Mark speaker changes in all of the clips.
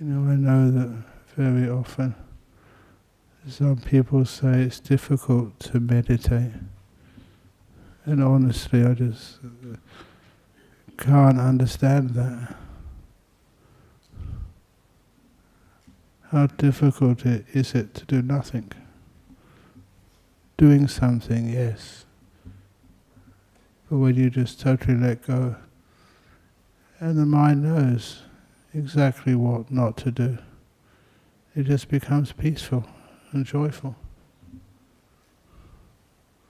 Speaker 1: I know that very often some people say it's difficult to meditate, and honestly I just can't understand that. How difficult is it to do nothing? Doing something, yes, but when you just totally let go, and the mind knows exactly what not to do, it just becomes peaceful and joyful.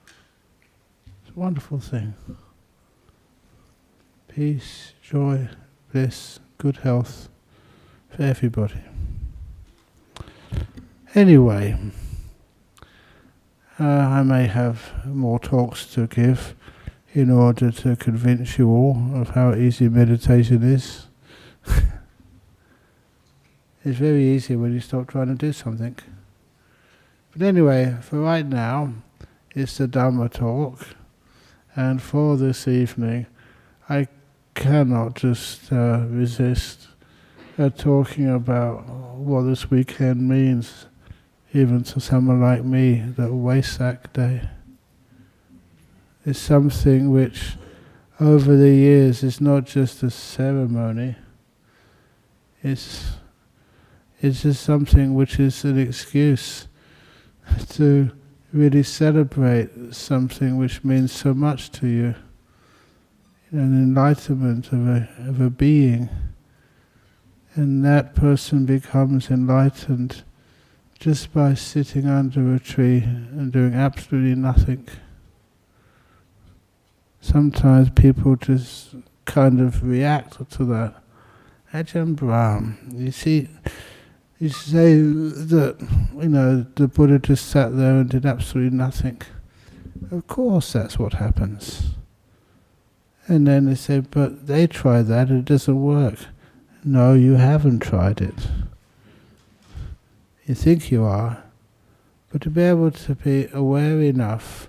Speaker 1: It's a wonderful thing. Peace, joy, bliss, good health for everybody. Anyway, I may have more talks to give in order to convince you all of how easy meditation is. It's very easy when you stop trying to do something. But anyway, for right now, it's the Dharma talk, and for this evening, I cannot just resist talking about what this weekend means, even to someone like me, the Vesak day. It's something which, over the years, is not just a ceremony, it's just something which is an excuse to really celebrate something which means so much to you, an enlightenment of a being, and that person becomes enlightened just by sitting under a tree and doing absolutely nothing. Sometimes people just kind of react to that. Ajahn Brahm, you say that, the Buddha just sat there and did absolutely nothing. Of course that's what happens. And then they say, but they tried that, it doesn't work. No, you haven't tried it. You think you are, but to be able to be aware enough,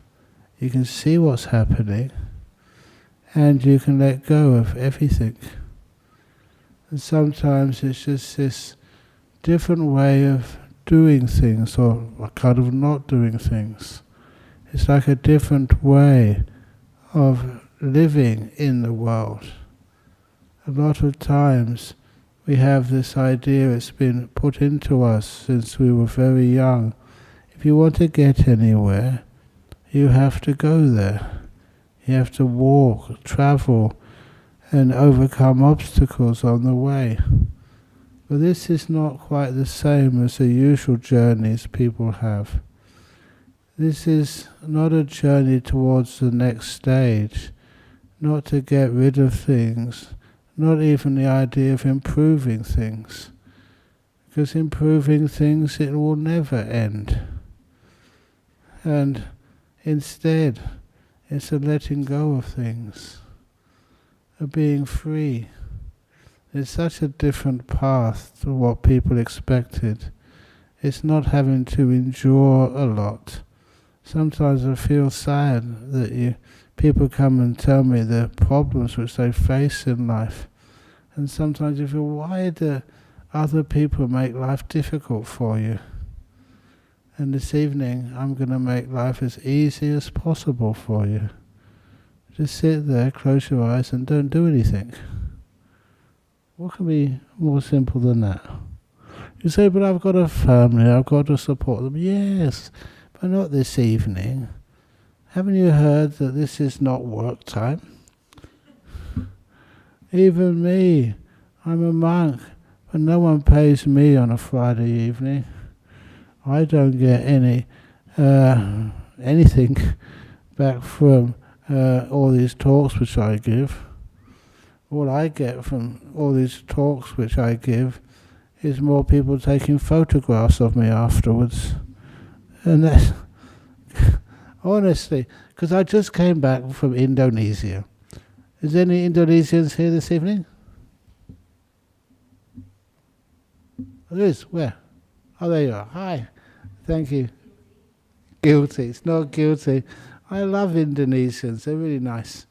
Speaker 1: you can see what's happening, and you can let go of everything. And sometimes it's just this different way of doing things, or kind of not doing things. It's like a different way of living in the world. A lot of times we have this idea, it's been put into us since we were very young. If you want to get anywhere, you have to go there. You have to walk, travel, and overcome obstacles on the way. But this is not quite the same as the usual journeys people have. This is not a journey towards the next stage, not to get rid of things, not even the idea of improving things. Because improving things, it will never end. And instead, it's a letting go of things, a being free. It's such a different path to what people expected. It's not having to endure a lot. Sometimes I feel sad that people come and tell me the problems which they face in life. And sometimes you feel, why do other people make life difficult for you? And this evening I'm going to make life as easy as possible for you. Just sit there, close your eyes and don't do anything. What can be more simple than that? You say, but I've got a family, I've got to support them. Yes, but not this evening. Haven't you heard that this is not work time? Even me, I'm a monk, but no one pays me on a Friday evening. I don't get anything back from all these talks which I give. All I get from all these talks which I give is more people taking photographs of me afterwards. And that's honestly, because I just came back from Indonesia. Is there any Indonesians here this evening? There is. Where? Oh, there you are. Hi. Thank you. Guilty. It's not guilty. I love Indonesians. They're really nice.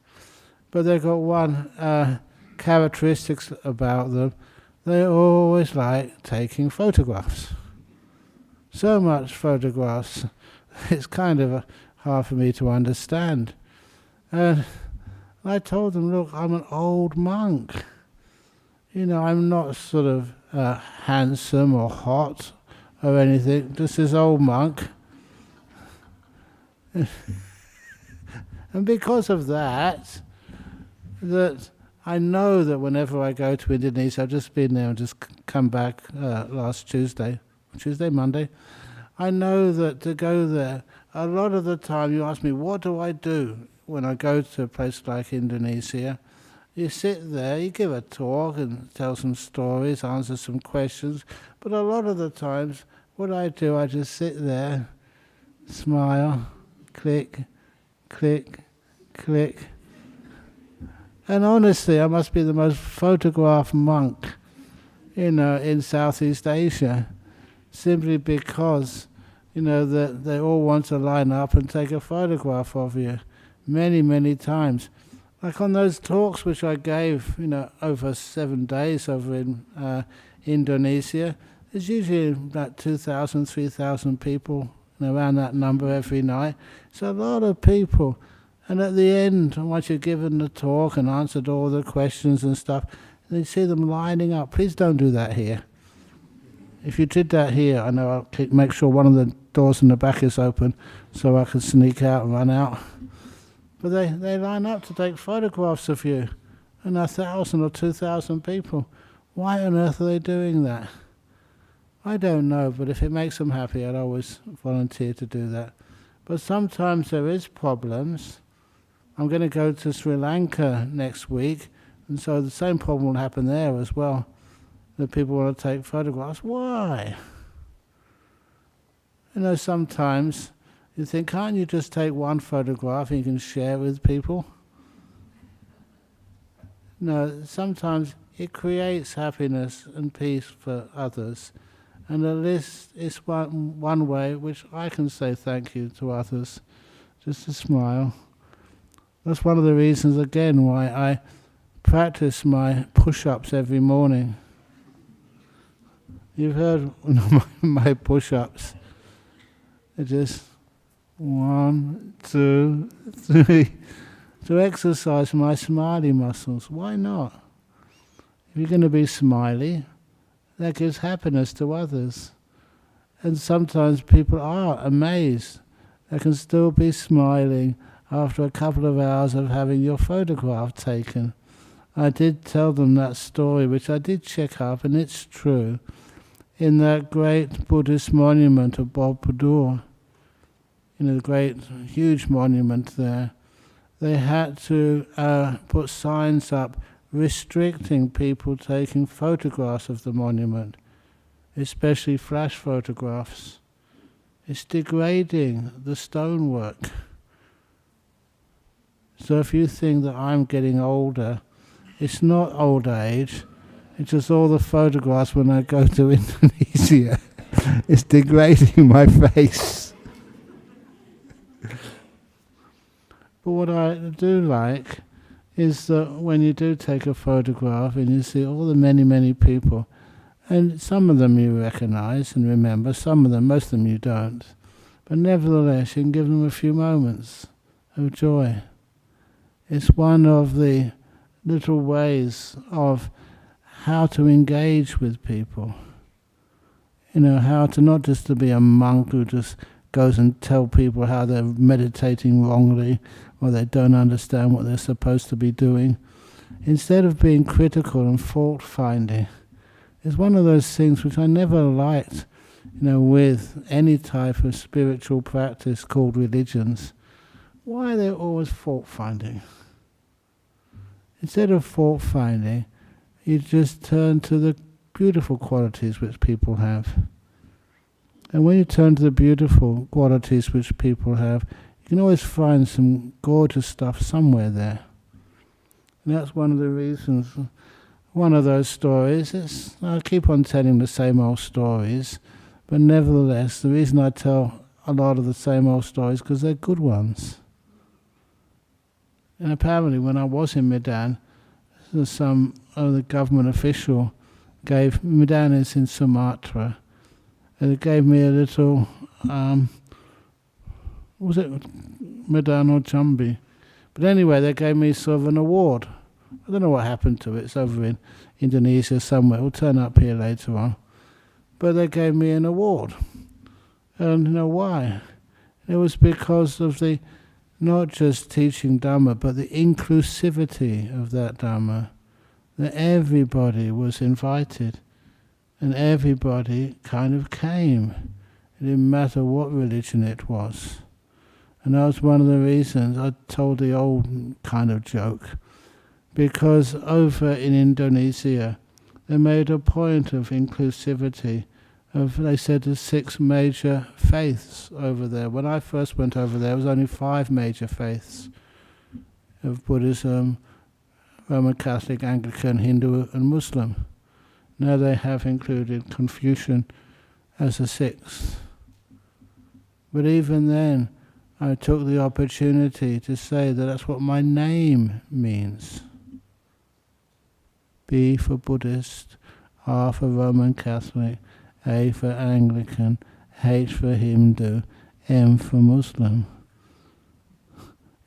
Speaker 1: But they've got one characteristics about them. they always like taking photographs. So much photographs, it's kind of hard for me to understand. And I told them, look, I'm an old monk. I'm not sort of handsome or hot or anything, just this old monk. And because of that I know that whenever I go to Indonesia, I've just been there and just come back last Monday. I know that to go there, a lot of the time you ask me, what do I do when I go to a place like Indonesia? You sit there, you give a talk and tell some stories, answer some questions, but a lot of the times what I do, I just sit there, smile, click, click, click. And honestly, I must be the most photographed monk, in Southeast Asia, simply because, that they all want to line up and take a photograph of you many, many times. Like on those talks which I gave, over 7 days over in Indonesia, there's usually about 2,000, 3,000 people, around that number every night. It's a lot of people. And at the end, once you've given the talk and answered all the questions and stuff, you see them lining up. Please don't do that here. If you did that here, I know I'll make sure one of the doors in the back is open so I can sneak out and run out. But they line up to take photographs of you, and 1,000 or 2,000 people. Why on earth are they doing that? I don't know, but if it makes them happy, I'd always volunteer to do that. But sometimes there is problems. I'm going to go to Sri Lanka next week, and so the same problem will happen there as well. That people want to take photographs. Why? Sometimes you think, can't you just take one photograph and you can share it with people? No, sometimes it creates happiness and peace for others. And at least it's one way which I can say thank you to others, just to smile. That's one of the reasons, again, why I practice my push-ups every morning. You've heard my push-ups. They're just 1, 2, 3, to exercise my smiley muscles. Why not? If you're going to be smiley, that gives happiness to others. And sometimes people are amazed. They can still be smiling after a couple of hours of having your photograph taken. I did tell them that story, which I did check up, and it's true. In that great Buddhist monument of Borobudur, the great, huge monument there, they had to put signs up restricting people taking photographs of the monument, especially flash photographs. It's degrading the stonework. So if you think that I'm getting older, it's not old age, it's just all the photographs when I go to Indonesia. It's degrading my face. But what I do like is that when you do take a photograph and you see all the many, many people, and some of them you recognize and remember, some of them, most of them you don't, but nevertheless you can give them a few moments of joy. It's one of the little ways of how to engage with people. How to not just to be a monk who just goes and tell people how they're meditating wrongly or they don't understand what they're supposed to be doing. Instead of being critical and fault-finding, it's one of those things which I never liked, with any type of spiritual practice called religions. Why are they always fault-finding? Instead of fault-finding, you just turn to the beautiful qualities which people have. And when you turn to the beautiful qualities which people have, you can always find some gorgeous stuff somewhere there. And that's one of the reasons, one of those stories, I keep on telling the same old stories, but nevertheless, the reason I tell a lot of the same old stories because they're good ones. And apparently when I was in Medan, some the government official gave me down is in Sumatra, and it gave me a little, was it Medan or Jambi? But anyway, they gave me sort of an award. I don't know what happened to it. It's over in Indonesia somewhere. It'll turn up here later on. But they gave me an award. And you know why? It was because of the, not just teaching Dharma, but the inclusivity of that Dharma. That everybody was invited. And everybody kind of came. It didn't matter what religion it was. And that was one of the reasons I told the old kind of joke. Because over in Indonesia, they made a point of inclusivity. They said there's 6 major faiths over there. When I first went over there was only 5 major faiths of Buddhism, Roman Catholic, Anglican, Hindu and Muslim. Now they have included Confucian as a 6th. But even then, I took the opportunity to say that that's what my name means. B for Buddhist, R for Roman Catholic, A for Anglican, H for Hindu, M for Muslim.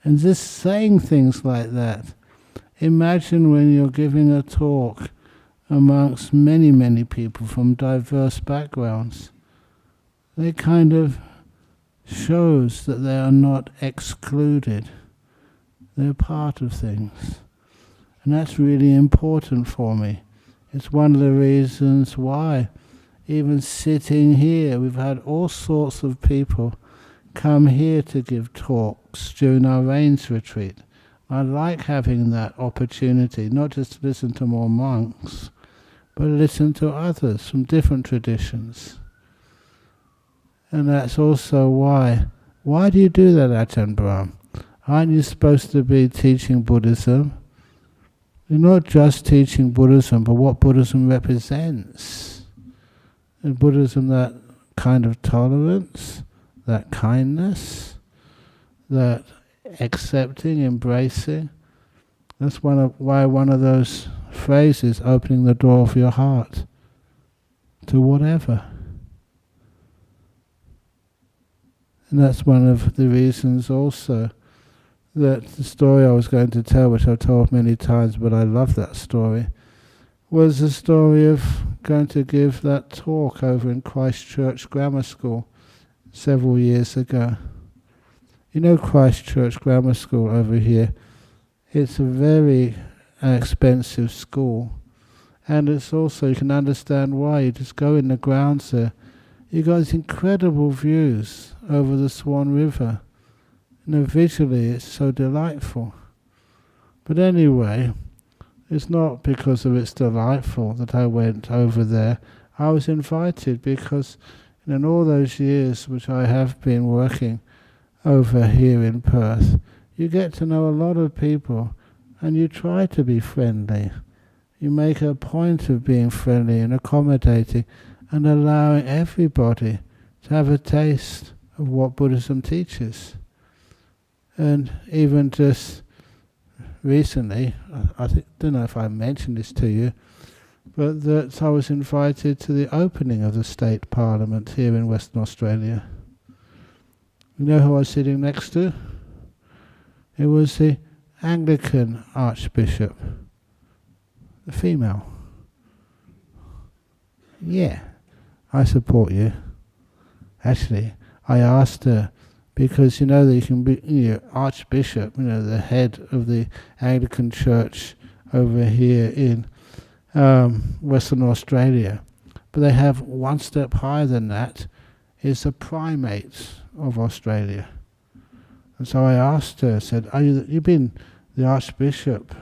Speaker 1: And just saying things like that, imagine when you're giving a talk amongst many, many people from diverse backgrounds. It kind of shows that they are not excluded. They're part of things. And that's really important for me. It's one of the reasons why, even sitting here, we've had all sorts of people come here to give talks during our rains retreat. I like having that opportunity, not just to listen to more monks, but listen to others from different traditions. And that's also why. Why do you do that, Ajahn Brahm? Aren't you supposed to be teaching Buddhism? You're not just teaching Buddhism, but what Buddhism represents. In Buddhism, that kind of tolerance, that kindness, that accepting, embracing. That's why one of those phrases, opening the door of your heart to whatever. And that's one of the reasons also that the story I was going to tell, which I've told many times, but I love that story, was the story of going to give that talk over in Christchurch Grammar School several years ago. You know Christchurch Grammar School over here, it's a very expensive school, and it's also, you can understand why. You just go in the grounds there, you got these incredible views over the Swan River. Visually it's so delightful. But anyway, it's not because of it's delightful that I went over there. I was invited because in all those years which I have been working over here in Perth, you get to know a lot of people and you try to be friendly. You make a point of being friendly and accommodating and allowing everybody to have a taste of what Buddhism teaches. And even just recently, don't know if I mentioned this to you, but that I was invited to the opening of the State Parliament here in Western Australia. You know who I was sitting next to? It was the Anglican Archbishop, the female. Yeah, I support you. Actually, I asked her, because you know that you can be Archbishop, the head of the Anglican Church over here in Western Australia. But they have one step higher than that, is the primate of Australia. And so I asked her, I said, you've been the Archbishop,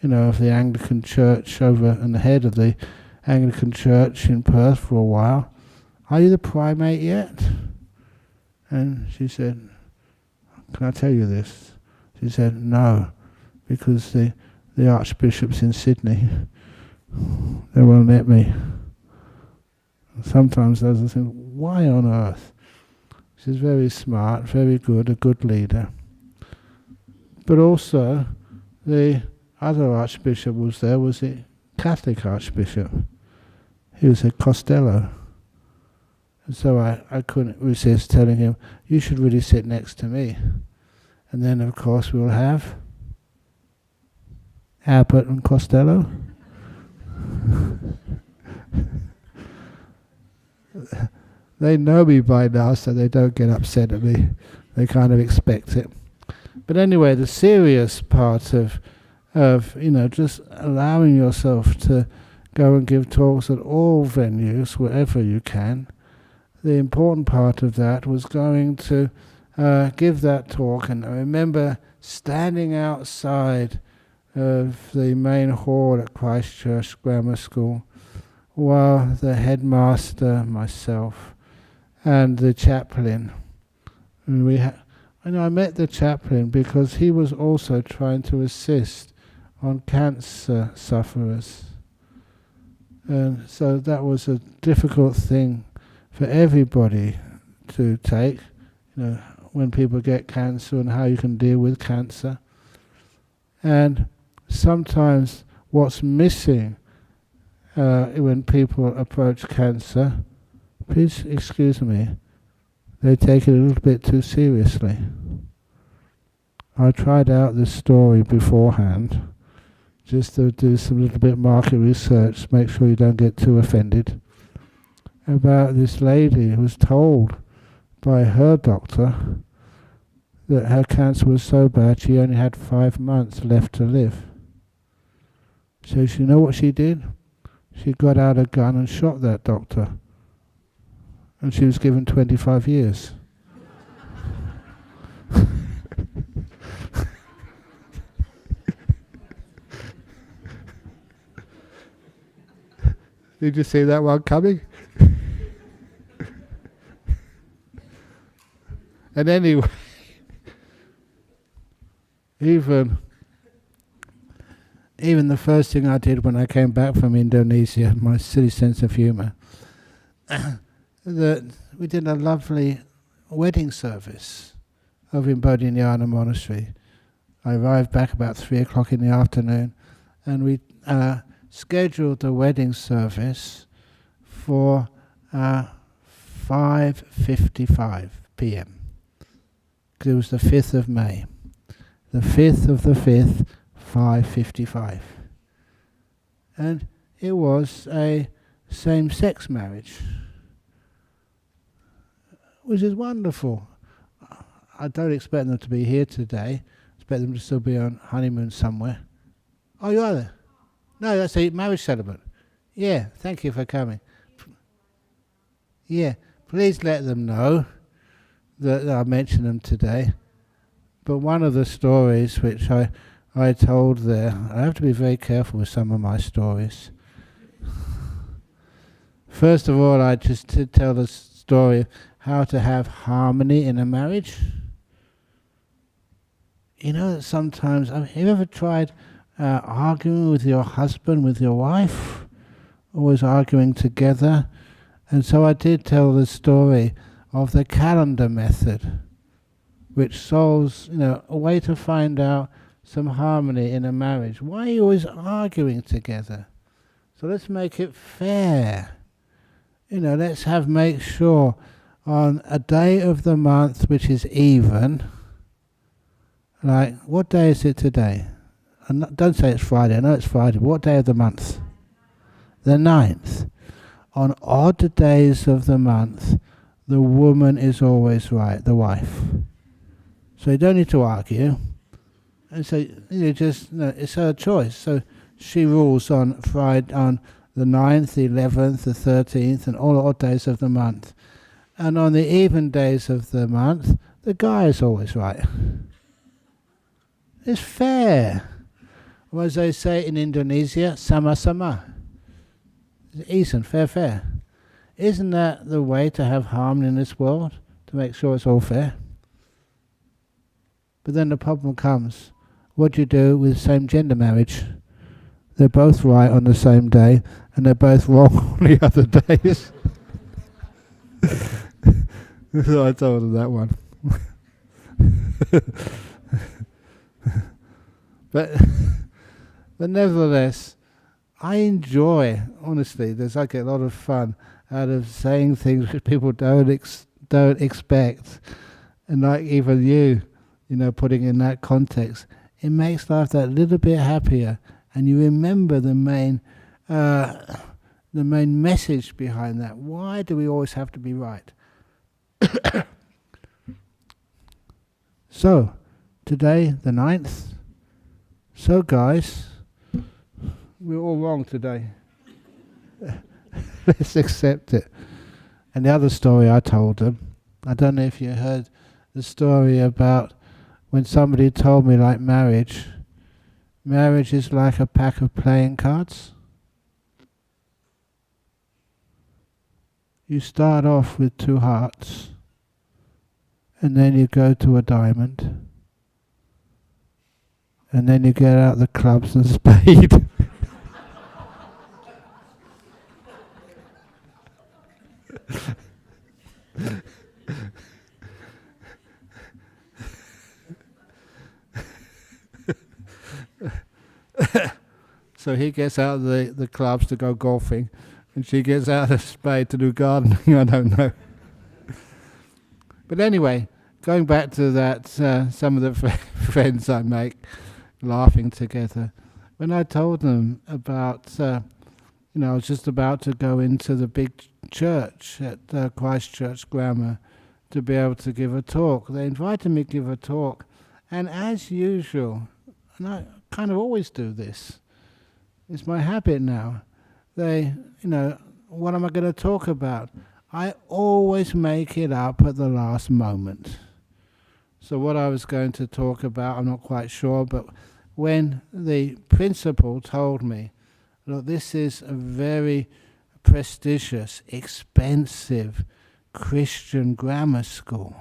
Speaker 1: of the Anglican Church over and the head of the Anglican Church in Perth for a while. Are you the primate yet? And she said, can I tell you this? She said, no, because the Archbishop's in Sydney. They won't let me. Sometimes I think, why on earth? She's very smart, very good, a good leader. But also, the other Archbishop was there, was the Catholic Archbishop. He was a Costello. And so I couldn't resist telling him, you should really sit next to me. And then, of course, we'll have Albert and Costello. They know me by now, so they don't get upset at me. They kind of expect it. But anyway, the serious part of just allowing yourself to go and give talks at all venues, wherever you can. The important part of that was going to give that talk, and I remember standing outside of the main hall at Christchurch Grammar School while the headmaster, myself, and the chaplain, and I met the chaplain because he was also trying to assist on cancer sufferers. And so that was a difficult thing for everybody to take, when people get cancer and how you can deal with cancer. And sometimes what's missing when people approach cancer, please excuse me, they take it a little bit too seriously. I tried out this story beforehand, just to do some little bit market research, make sure you don't get too offended, about this lady who was told by her doctor that her cancer was so bad she only had 5 months left to live. So you know what she did? She got out a gun and shot that doctor. And she was given 25 years. Did you see that one coming? And anyway, even the first thing I did when I came back from Indonesia, my silly sense of humour, that we did a lovely wedding service over in Bodhinyana Monastery. I arrived back about 3 o'clock in the afternoon, and we scheduled the wedding service for 5:55 p.m. because it was the 5th of May. The 5th of the 5th, 5:55. And it was a same-sex marriage, which is wonderful. I don't expect them to be here today. I expect them to still be on honeymoon somewhere. Oh, you are there? No, that's a marriage celebrant. Yeah, thank you for coming. Yeah, please let them know that I mentioned them today. But one of the stories which I told there, I have to be very careful with some of my stories. First of all, I just did tell the story of how to have harmony in a marriage. You know that sometimes, have you ever tried arguing with your husband, with your wife? Always arguing together. And so I did tell the story of the calendar method, which solves, a way to find out some harmony in a marriage. Why are you always arguing together? So let's make it fair. Let's make sure on a day of the month which is even, like, what day is it today? And don't say it's Friday, I know it's Friday, but what day of the month? The 9th. On odd days of the month, the woman is always right, the wife. So you don't need to argue. And so it's her choice. So she rules on Friday, on the 9th, the 11th, the 13th, and all odd days of the month. And on the even days of the month, the guy is always right. It's fair. Or as they say in Indonesia, sama-sama. Even, fair. Isn't that the way to have harmony in this world? To make sure it's all fair? But then the problem comes, what do you do with same-gender marriage? They're both right on the same day, and they're both wrong on the other days. So I told them that one. But nevertheless, I enjoy, honestly, I get a lot of fun out of saying things that people don't expect. And like even you know, putting in that context, it makes life that little bit happier. And you remember the main message behind that. Why do we always have to be right? So, today, the 9th. So guys, we're all wrong today. Let's accept it. And the other story I told them, I don't know if you heard the story about when somebody told me, like, marriage is like a pack of playing cards. You start off with 2 hearts, and then you go to a diamond, and then you get out the clubs and spade. So he gets out the clubs to go golfing, and she gets out a spade to do gardening. I don't know. But anyway, going back to that, some of the friends I make laughing together. When I told them about, I was just about to go into the big church at Christchurch Grammar to be able to give a talk. They invited me to give a talk, and as usual, and I kind of always do this, it's my habit now. What am I going to talk about? I always make it up at the last moment. So what I was going to talk about, I'm not quite sure, but when the principal told me, look, this is a very prestigious, expensive Christian grammar school.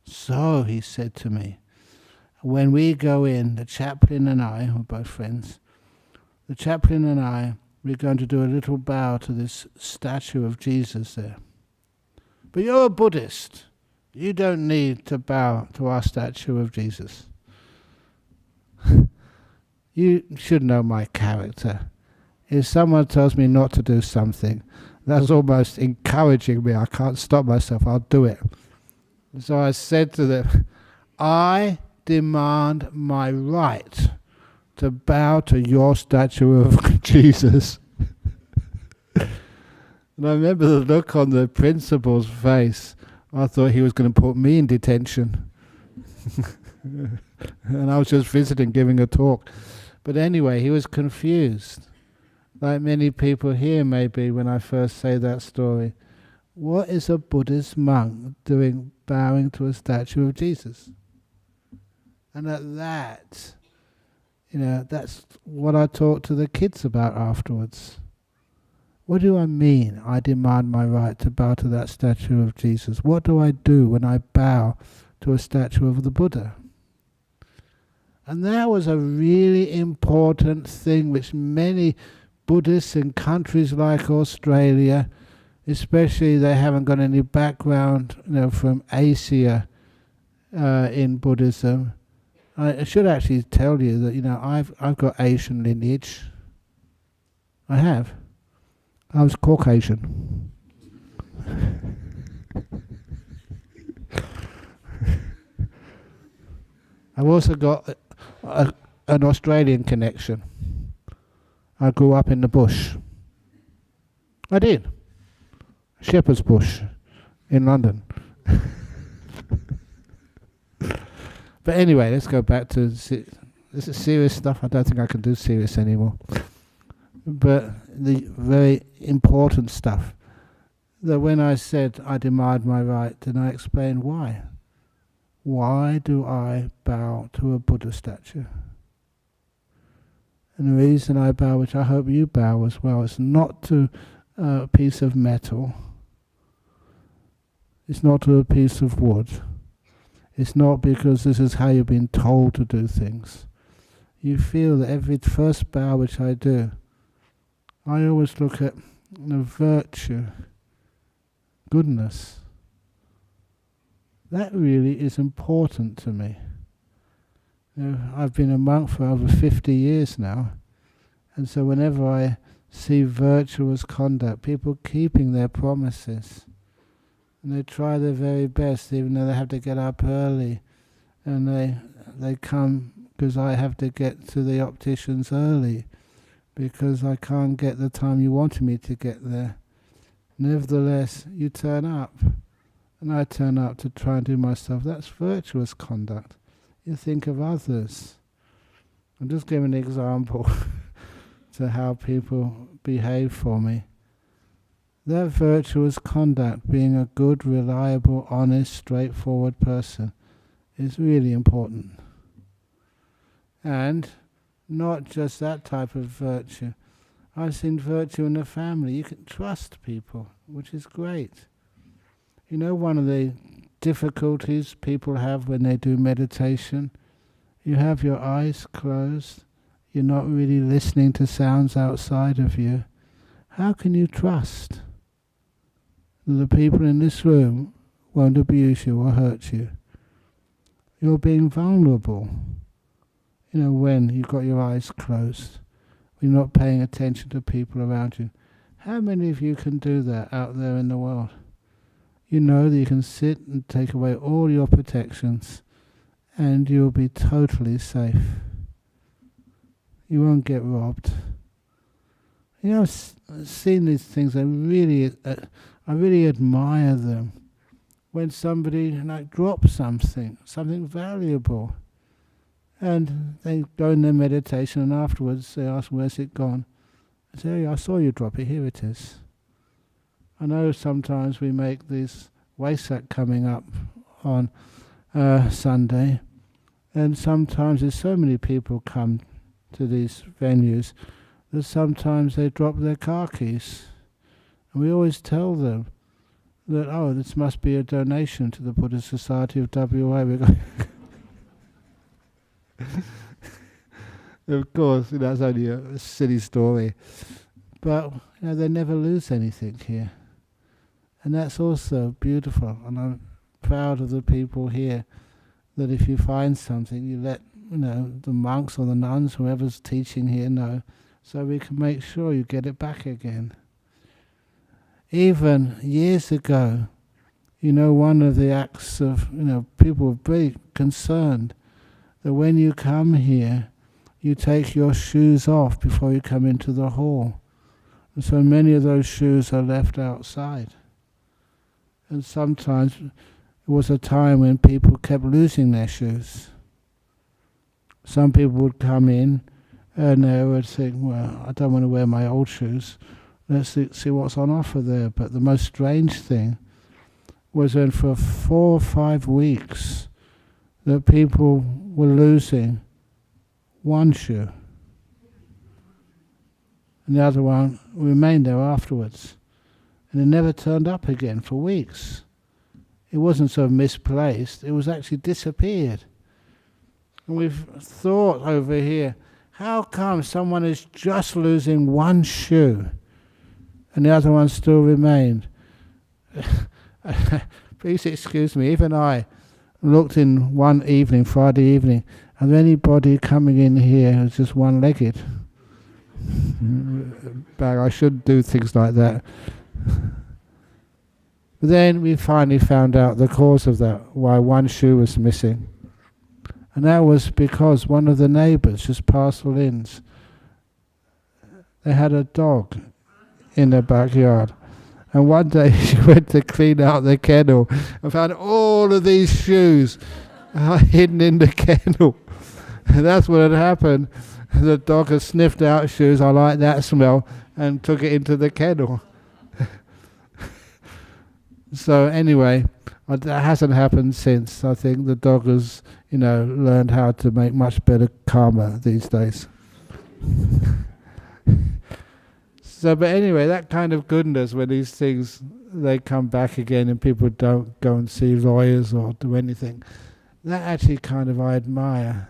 Speaker 1: So, he said to me, when we go in, the chaplain and I, we're both friends, the chaplain and I, we're going to do a little bow to this statue of Jesus there. But you're a Buddhist. You don't need to bow to our statue of Jesus. You should know my character. If someone tells me not to do something, that's almost encouraging me. I can't stop myself. I'll do it. So I said to them, I demand my right to bow to your statue of Jesus. And I remember the look on the principal's face. I thought he was going to put me in detention. And I was just visiting, giving a talk. But anyway, he was confused. Like many people here maybe when I first say that story. What is a Buddhist monk doing bowing to a statue of Jesus? And at that, that's what I talk to the kids about afterwards. What do I mean? I demand my right to bow to that statue of Jesus. What do I do when I bow to a statue of the Buddha? And that was a really important thing which many Buddhists in countries like Australia, especially they haven't got any background from Asia in Buddhism. I should actually tell you that I've got Asian lineage. I have. I was Caucasian. I've also got an Australian connection. I grew up in the bush. I did. Shepherd's Bush in London. But anyway, let's go back to this is serious stuff. I don't think I can do serious anymore. But the very important stuff, that when I said I demand my right, then I explained why. Why do I bow to a Buddha statue? And the reason I bow, which I hope you bow as well, is not to a piece of metal. It's not to a piece of wood. It's not because this is how you've been told to do things. You feel that every first bow which I do, I always look at the virtue, goodness. That really is important to me. I've been a monk for over 50 years now, and so whenever I see virtuous conduct, people keeping their promises. And they try their very best, even though they have to get up early. And they come because I have to get to the opticians early, because I can't get the time you wanted me to get there. Nevertheless, you turn up. And I turn up to try and do my stuff. That's virtuous conduct. You think of others. I'm just giving an example to how people behave for me. That virtuous conduct, being a good, reliable, honest, straightforward person, is really important. And not just that type of virtue. I've seen virtue in the family. You can trust people, which is great. You know, one of the difficulties people have when they do meditation, you have your eyes closed, you're not really listening to sounds outside of you. How can you trust that the people in this room won't abuse you or hurt you? You're being vulnerable, you know, when you've got your eyes closed, when you're not paying attention to people around you. How many of you can do that out there in the world? You know that you can sit and take away all your protections and you'll be totally safe. You won't get robbed. You know, I've seen these things, I really admire them. When somebody drops something valuable, and they go in their meditation and afterwards they ask, where's it gone? I say, I saw you drop it, here it is. I know sometimes we make these Vesak coming up on Sunday, and sometimes there's so many people come to these venues that sometimes they drop their car keys. And we always tell them that, oh, this must be a donation to the Buddhist Society of WA. Of course, that's only a silly story. But they never lose anything here. And that's also beautiful. And I'm proud of the people here that if you find something, you let the monks or the nuns, whoever's teaching here, know, so we can make sure you get it back again. Even years ago, one of the acts of, people were very concerned that when you come here, you take your shoes off before you come into the hall. And so many of those shoes are left outside. And sometimes it was a time when people kept losing their shoes. Some people would come in and they would think, well, I don't want to wear my old shoes. Let's see what's on offer there. But the most strange thing was when for 4 or 5 weeks that people were losing one shoe. And the other one remained there afterwards. And it never turned up again for weeks. It wasn't so misplaced, it was actually disappeared. And we've thought over here, how come someone is just losing one shoe and the other one still remained? Please excuse me, even I looked in one evening, Friday evening, are there anybody coming in here who's just one-legged? But I shouldn't do things like that. But then we finally found out the cause of that, why one shoe was missing. And that was because one of the neighbours, just past the Linns, they had a dog in their backyard. And one day she went to clean out the kennel and found all of these shoes hidden in the kennel. And that's what had happened. The dog had sniffed out shoes, I like that smell, and took it into the kennel. So anyway, that hasn't happened since. I think the dog has, learned how to make much better karma these days. So, but anyway, that kind of goodness, when these things, they come back again and people don't go and see lawyers or do anything, that actually kind of I admire,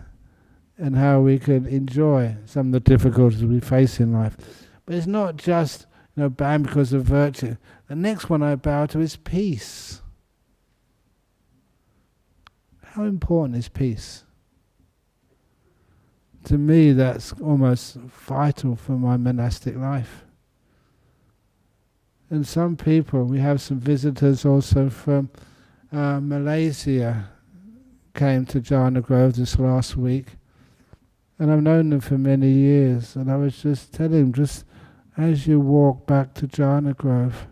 Speaker 1: and how we can enjoy some of the difficulties we face in life. But it's not just, bowing because of virtue. The next one I bow to is peace. How important is peace? To me, that's almost vital for my monastic life. And some people, we have some visitors also from Malaysia, came to Jhana Grove this last week. And I've known them for many years. And I was just telling them, just as you walk back to Jhana Grove,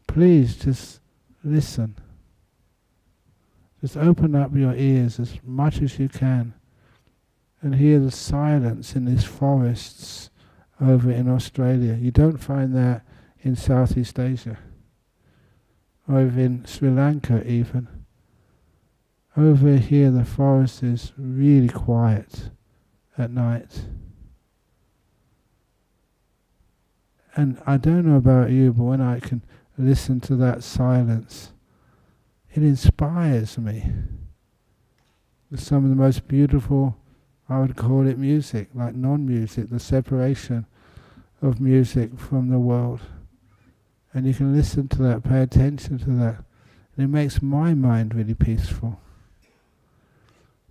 Speaker 1: please just listen. Just open up your ears as much as you can and hear the silence in these forests over in Australia. You don't find that in Southeast Asia, or in Sri Lanka even. Over here the forest is really quiet at night. And I don't know about you, but when I can listen to that silence, it inspires me with some of the most beautiful, I would call it music, like non-music, the separation of music from the world. And you can listen to that, pay attention to that, and it makes my mind really peaceful.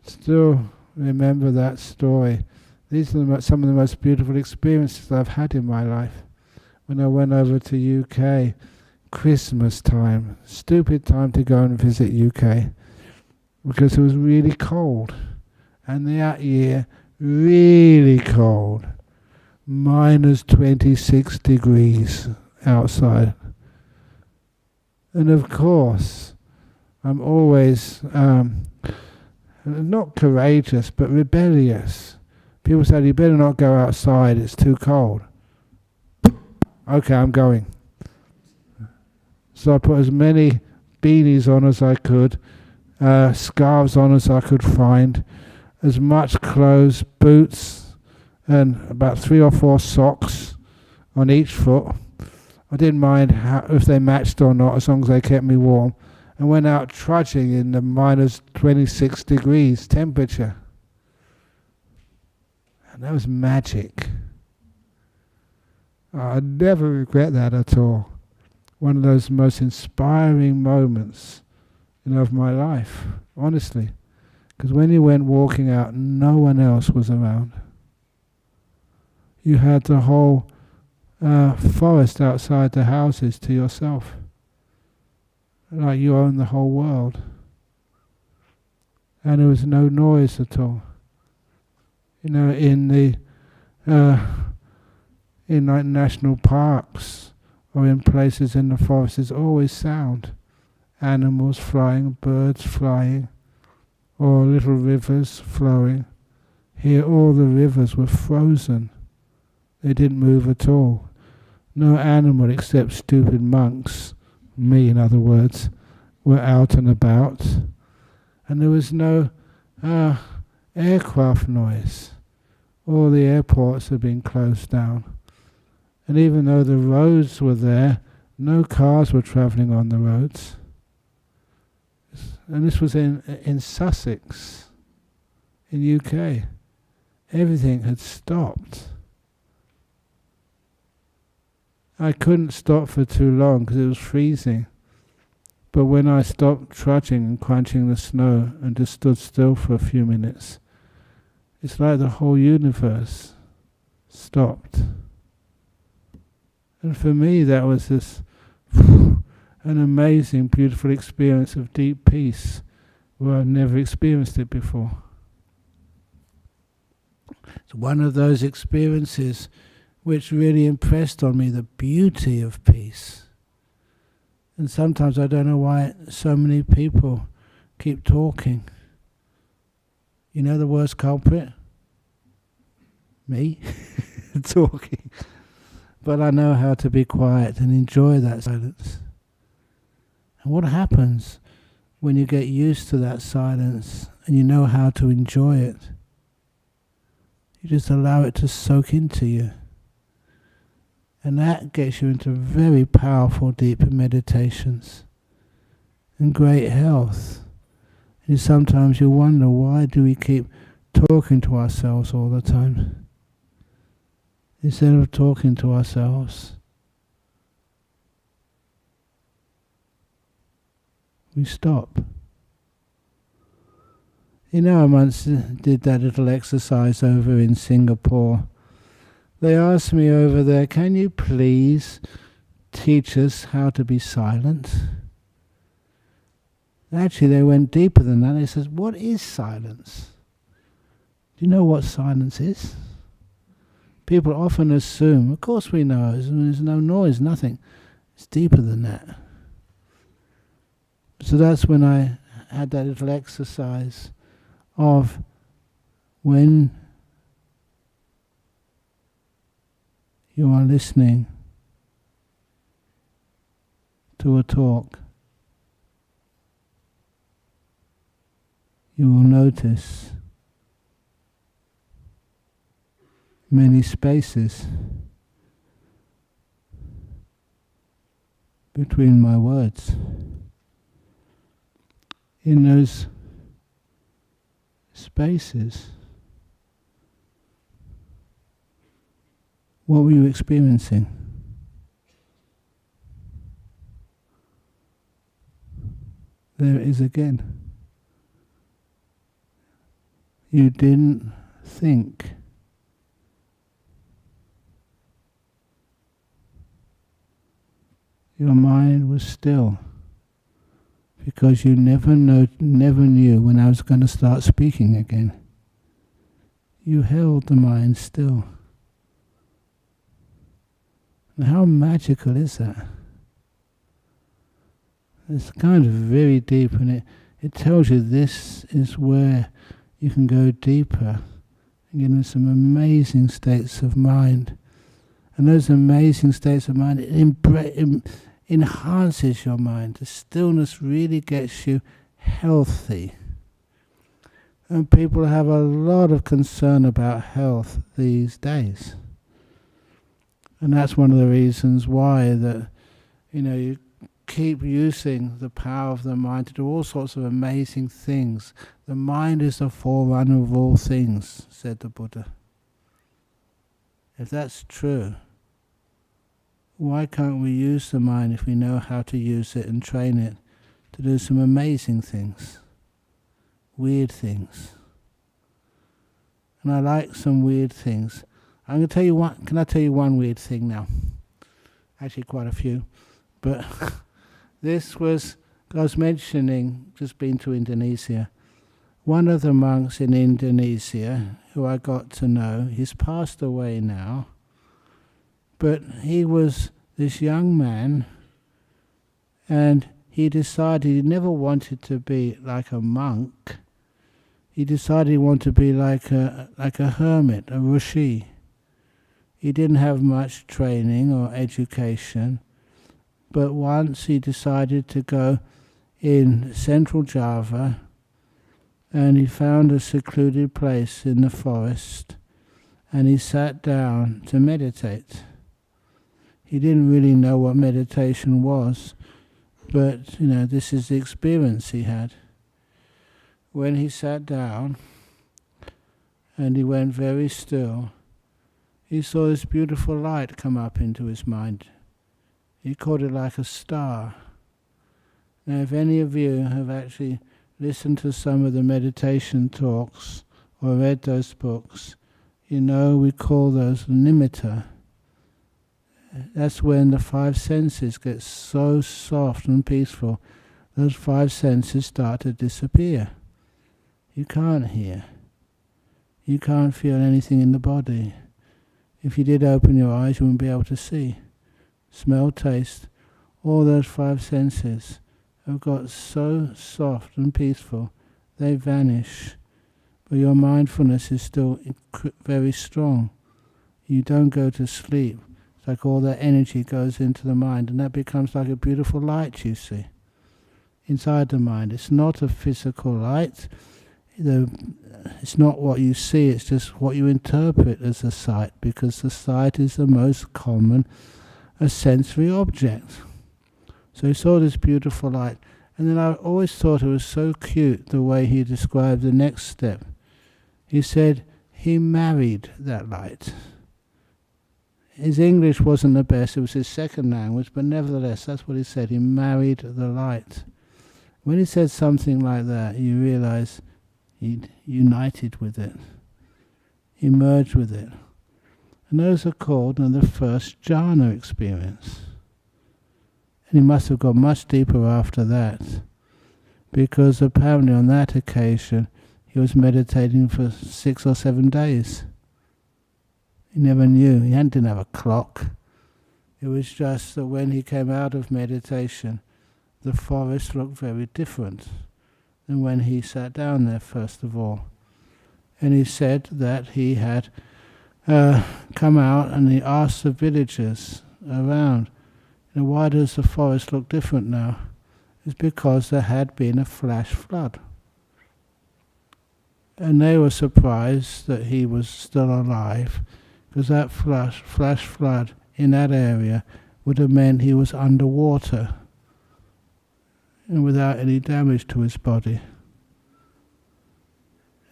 Speaker 1: Still remember that story. These are some of the most beautiful experiences I've had in my life. When I went over to UK, Christmas time, stupid time to go and visit UK, because it was really cold. And that year, really cold. Minus 26 degrees outside. And of course, I'm always not courageous, but rebellious. People say, you better not go outside, it's too cold. Okay, I'm going. So I put as many beanies on as I could, scarves on as I could find, as much clothes, boots, and about 3 or 4 socks on each foot. I didn't mind if they matched or not, as long as they kept me warm, and went out trudging in the minus 26 degrees temperature. And that was magic. I never regret that at all. One of those most inspiring moments, of my life, honestly. Because when you went walking out, no one else was around. You had the whole forest outside the houses to yourself. Like you owned the whole world. And there was no noise at all. In the in like national parks or in places in the forest, there's always sound. Animals flying, birds flying, or little rivers flowing. Here all the rivers were frozen. They didn't move at all. No animal except stupid monks, me in other words, were out and about. And there was no aircraft noise. All the airports had been closed down. And even though the roads were there, no cars were travelling on the roads. And this was in Sussex, in UK. Everything had stopped. I couldn't stop for too long because it was freezing. But when I stopped trudging and crunching the snow and just stood still for a few minutes, it's like the whole universe stopped. And for me that was this an amazing, beautiful experience of deep peace where I've never experienced it before. It's one of those experiences which really impressed on me the beauty of peace. And sometimes I don't know why so many people keep talking. You know the worst culprit? Me? Talking. But I know how to be quiet and enjoy that silence. And what happens when you get used to that silence and you know how to enjoy it? You just allow it to soak into you. And that gets you into very powerful, deep meditations and great health. And sometimes you wonder, why do we keep talking to ourselves all the time? Instead of talking to ourselves, we stop. I once did that little exercise over in Singapore. They asked me over there, can you please teach us how to be silent. Actually, they went deeper than that. They said, what is silence? Do you know what silence is? People often assume, of course we know, there's no noise, nothing. It's deeper than that. So that's when I had that little exercise of when you are listening to a talk, you will notice many spaces between my words. In those spaces, what were you experiencing? There it is again. You didn't think. Your mind was still, because you never knew when I was going to start speaking again. You held the mind still. And how magical is that? It's kind of very deep, and it tells you this is where you can go deeper and get into some amazing states of mind. And those amazing states of mind, it enhances your mind. The stillness really gets you healthy. And people have a lot of concern about health these days. And that's one of the reasons why that, you keep using the power of the mind to do all sorts of amazing things. The mind is the forerunner of all things, said the Buddha. If that's true, why can't we use the mind if we know how to use it and train it to do some amazing things, weird things? And I like some weird things. I'm going to tell you one. Can I tell you one weird thing now? Actually, quite a few. But this was, I was mentioning, just been to Indonesia. One of the monks in Indonesia, who I got to know, he's passed away now, but he was this young man, and he decided he never wanted to be like a monk. He decided he wanted to be like a hermit, a rishi. He didn't have much training or education, but once he decided to go in central Java, and he found a secluded place in the forest, and he sat down to meditate. He didn't really know what meditation was, but this is the experience he had. When he sat down and he went very still, he saw this beautiful light come up into his mind. He called it like a star. Now, if any of you have actually listened to some of the meditation talks or read those books, we call those nimitta. That's when the five senses get so soft and peaceful. Those five senses start to disappear. You can't hear. You can't feel anything in the body. If you did open your eyes, you wouldn't be able to see. Smell, taste, all those five senses have got so soft and peaceful, they vanish. But your mindfulness is still very strong. You don't go to sleep. It's like all that energy goes into the mind, and that becomes like a beautiful light, you see, inside the mind. It's not a physical light. It's not what you see, it's just what you interpret as a sight, because the sight is the most common sensory object. So he saw this beautiful light, and then I always thought it was so cute the way he described the next step. He said he married that light. His English wasn't the best, it was his second language, but nevertheless, that's what he said, he married the light. When he said something like that, you realize he united with it. He merged with it. And those are called the first jhana experience. And he must have gone much deeper after that, because apparently on that occasion he was meditating for 6 or 7 days. He never knew. He didn't have a clock. It was just that when he came out of meditation, the forest looked very different than when he sat down there first of all. And he said that he had come out and he asked the villagers around, why does the forest look different now? It's because there had been a flash flood. And they were surprised that he was still alive, because that flash flood in that area would have meant he was underwater and without any damage to his body.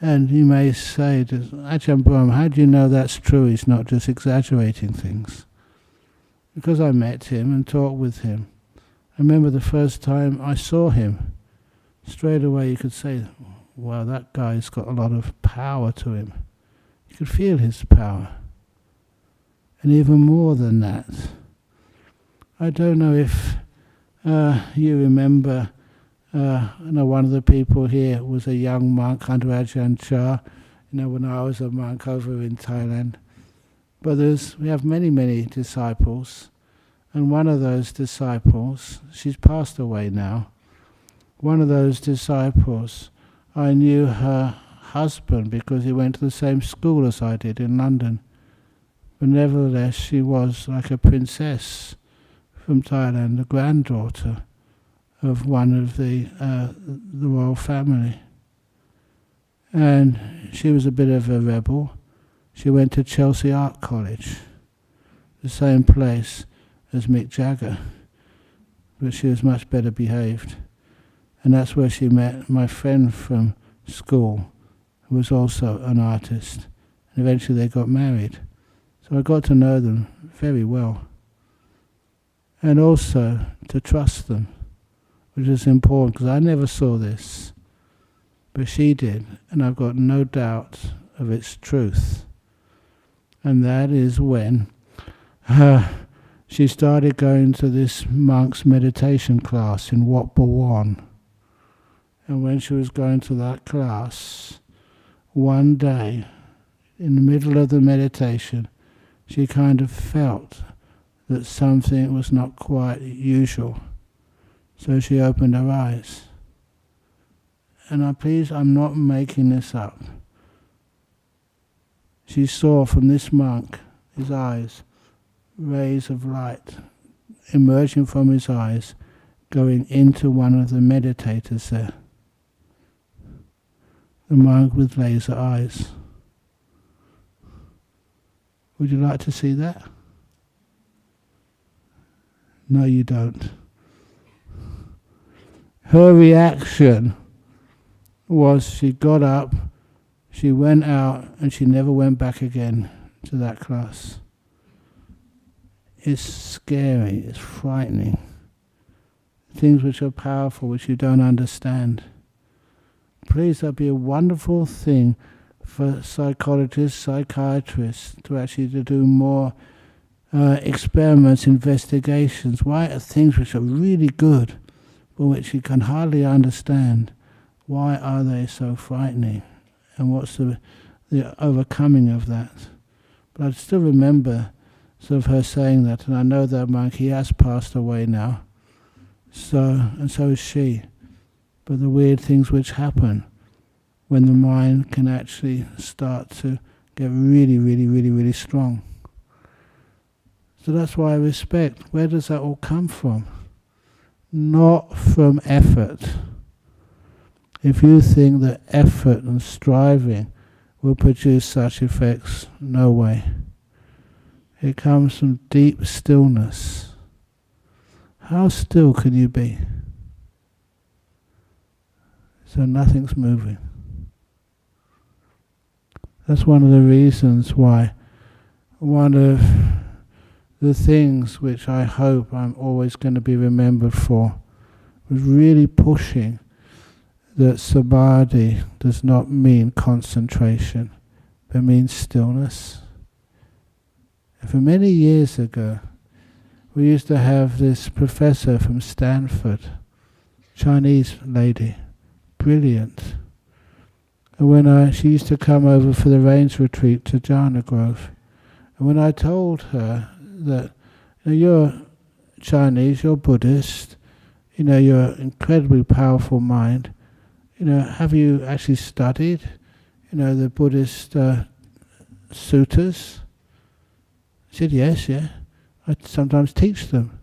Speaker 1: And you may say to Ajahn Brahm, how do you know that's true? He's not just exaggerating things. Because I met him and talked with him. I remember the first time I saw him, straight away you could say, wow, that guy's got a lot of power to him. You could feel his power. And even more than that, I don't know if you remember, I know one of the people here was a young monk under Ajahn Chah, when I was a monk over in Thailand. But we have many, many disciples, and one of those disciples, she's passed away now, one of those disciples, I knew her husband because he went to the same school as I did in London. But nevertheless, she was like a princess from Thailand, the granddaughter of one of the royal family. And she was a bit of a rebel. She went to Chelsea Art College, the same place as Mick Jagger, but she was much better behaved. And that's where she met my friend from school, who was also an artist. And eventually they got married. So I got to know them very well. And also to trust them, which is important, because I never saw this, but she did, and I've got no doubt of its truth. And that is when she started going to this monk's meditation class in Wat Bhawan. And when she was going to that class, one day, in the middle of the meditation, she kind of felt that something was not quite usual. So she opened her eyes. And I'm not making this up. She saw from this monk, his eyes, rays of light emerging from his eyes, going into one of the meditators there. The monk with laser eyes. Would you like to see that? No, you don't. Her reaction was she got up, she went out, and she never went back again to that class. It's scary, it's frightening. Things which are powerful, which you don't understand. Please, that'd be a wonderful thing for psychologists, psychiatrists to actually do more experiments, investigations. Why are things which are really good, but which you can hardly understand, why are they so frightening? And what's the overcoming of that? But I still remember sort of her saying that, and I know that monk, he has passed away now. So is she. But the weird things which happen when the mind can actually start to get really, really, really, really strong. So that's why I respect. Where does that all come from? Not from effort. If you think that effort and striving will produce such effects, no way. It comes from deep stillness. How still can you be? So nothing's moving. That's one of the reasons why one of the things which I hope I'm always going to be remembered for was really pushing that Samadhi does not mean concentration, but means stillness. And for many years ago, we used to have this professor from Stanford, Chinese lady, brilliant. And she used to come over for the rains retreat to Jhana Grove. And when I told her that, you're Chinese, you're Buddhist, you're an incredibly powerful mind, have you actually studied, the Buddhist suttas? She said, yes, yeah. I sometimes teach them.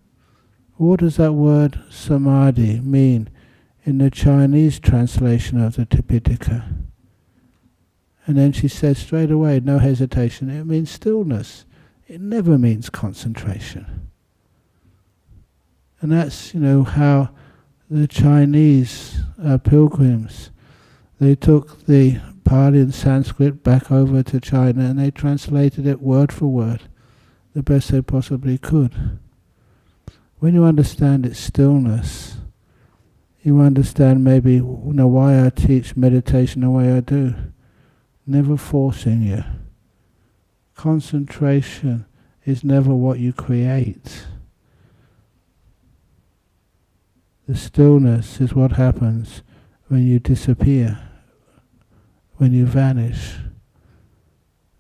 Speaker 1: What does that word samadhi mean in the Chinese translation of the Tipitaka? And then she said straight away, no hesitation, it means stillness. It never means concentration. And that's, how the Chinese pilgrims, they took the Pali and Sanskrit back over to China and they translated it word for word, the best they possibly could. When you understand its stillness, you understand maybe why I teach meditation the way I do. Never forcing you. Concentration is never what you create. The stillness is what happens when you disappear, when you vanish.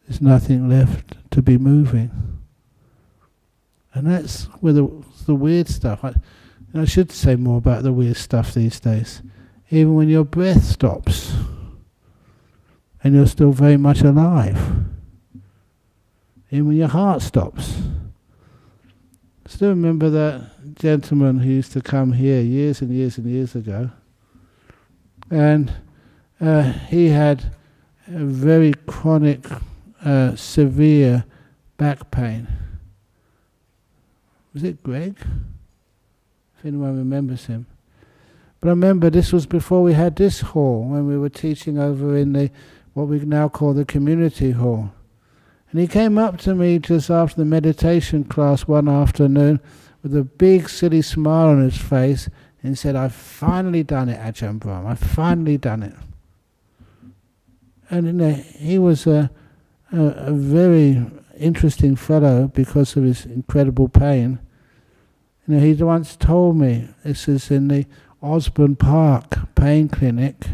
Speaker 1: There's nothing left to be moving. And that's where the weird stuff. I should say more about the weird stuff these days. Even when your breath stops, and you're still very much alive. Even when your heart stops. I still remember that gentleman who used to come here years and years and years ago. And he had a very chronic, severe back pain. Was it Greg? If anyone remembers him. But I remember this was before we had this hall, when we were teaching over in what we now call the community hall. And he came up to me just after the meditation class one afternoon with a big silly smile on his face and said, I've finally done it, Ajahn Brahm, I've finally done it. And he was a very interesting fellow because of his incredible pain. He once told me, this is in the Osborne Park pain clinic,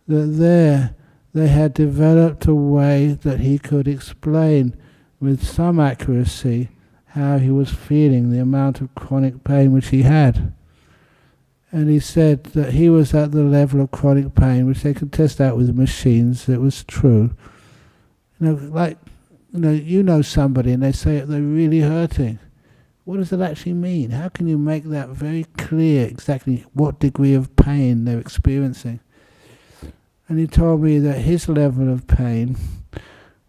Speaker 1: that there they had developed a way that he could explain with some accuracy how he was feeling, the amount of chronic pain which he had. And he said that he was at the level of chronic pain which they could test out with machines. It was true. Somebody and they say they're really hurting. What does it actually mean? How can you make that very clear exactly what degree of pain they're experiencing? And he told me that his level of pain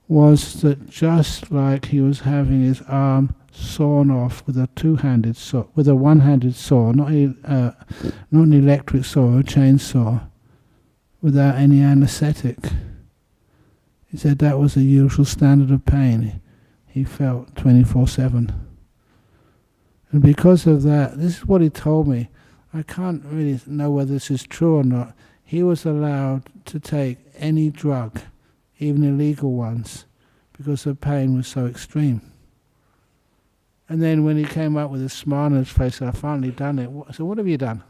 Speaker 1: was that just like he was having his arm sawn off with a two-handed saw, with a one-handed saw, not an electric saw, a chainsaw, without any anesthetic. He said that was the usual standard of pain he felt 24/7. And because of that, this is what he told me. I can't really know whether this is true or not. He was allowed to take any drug, even illegal ones, because the pain was so extreme. And then when he came up with a smile on his face, I've finally done it. I said, what have you done?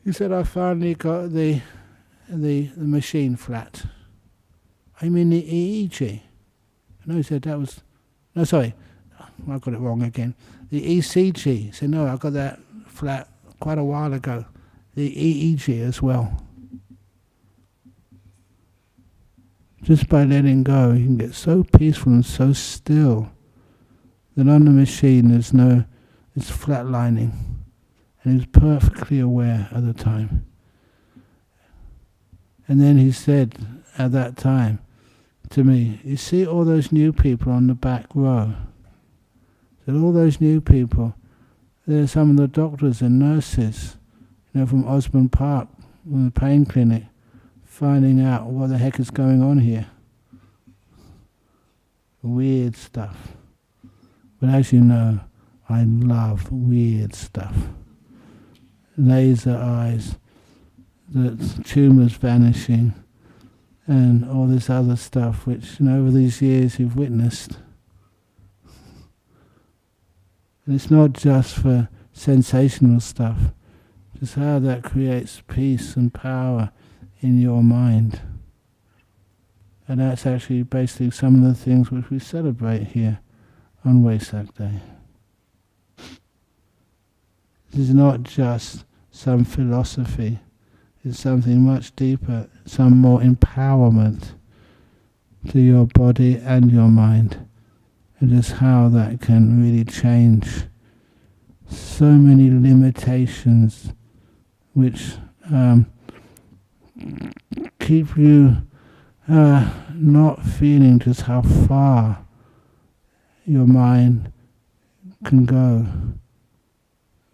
Speaker 1: He said, I finally got the machine flat. I mean the EEG. No, he said that was... No, sorry. I got it wrong again. The ECG. He said, no, I got that flat quite a while ago. The EEG as well. Just by letting go, you can get so peaceful and so still that on the machine it's flatlining. And he's perfectly aware at the time. And then he said at that time to me, you see all those new people on the back row? That all those new people, they're some of the doctors and nurses, from Osborne Park, from the pain clinic, finding out what the heck is going on here. Weird stuff. But as you know, I love weird stuff. Laser eyes, the tumours vanishing, and all this other stuff which, over these years you've witnessed. And it's not just for sensational stuff, just how that creates peace and power in your mind. And that's actually basically some of the things which we celebrate here on Vesak Day. This is not just some philosophy, it's something much deeper, some more empowerment to your body and your mind, and just how that can really change so many limitations which keep you not feeling just how far your mind can go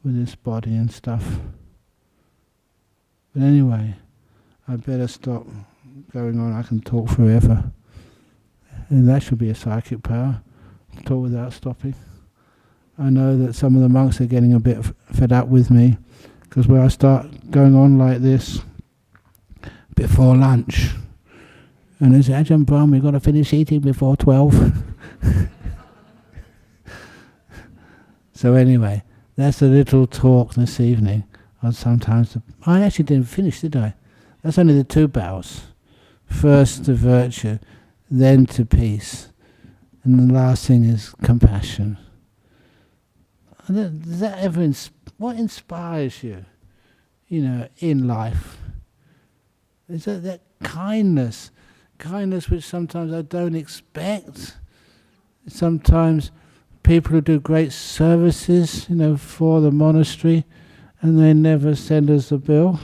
Speaker 1: with this body and stuff. But anyway, I better stop going on. I can talk forever. And that should be a psychic power, to talk without stopping. I know that some of the monks are getting a bit fed up with me, because when I start going on like this before lunch, and they say, Ajahn Brahm, we've got to finish eating before 12. So anyway, that's a little talk this evening on sometimes. I actually didn't finish, did I? That's only the 2 bows. First to virtue, then to peace, and the last thing is compassion. Does that ever what inspires you, in life? Is that kindness which sometimes I don't expect. Sometimes people who do great services, for the monastery, and they never send us a bill.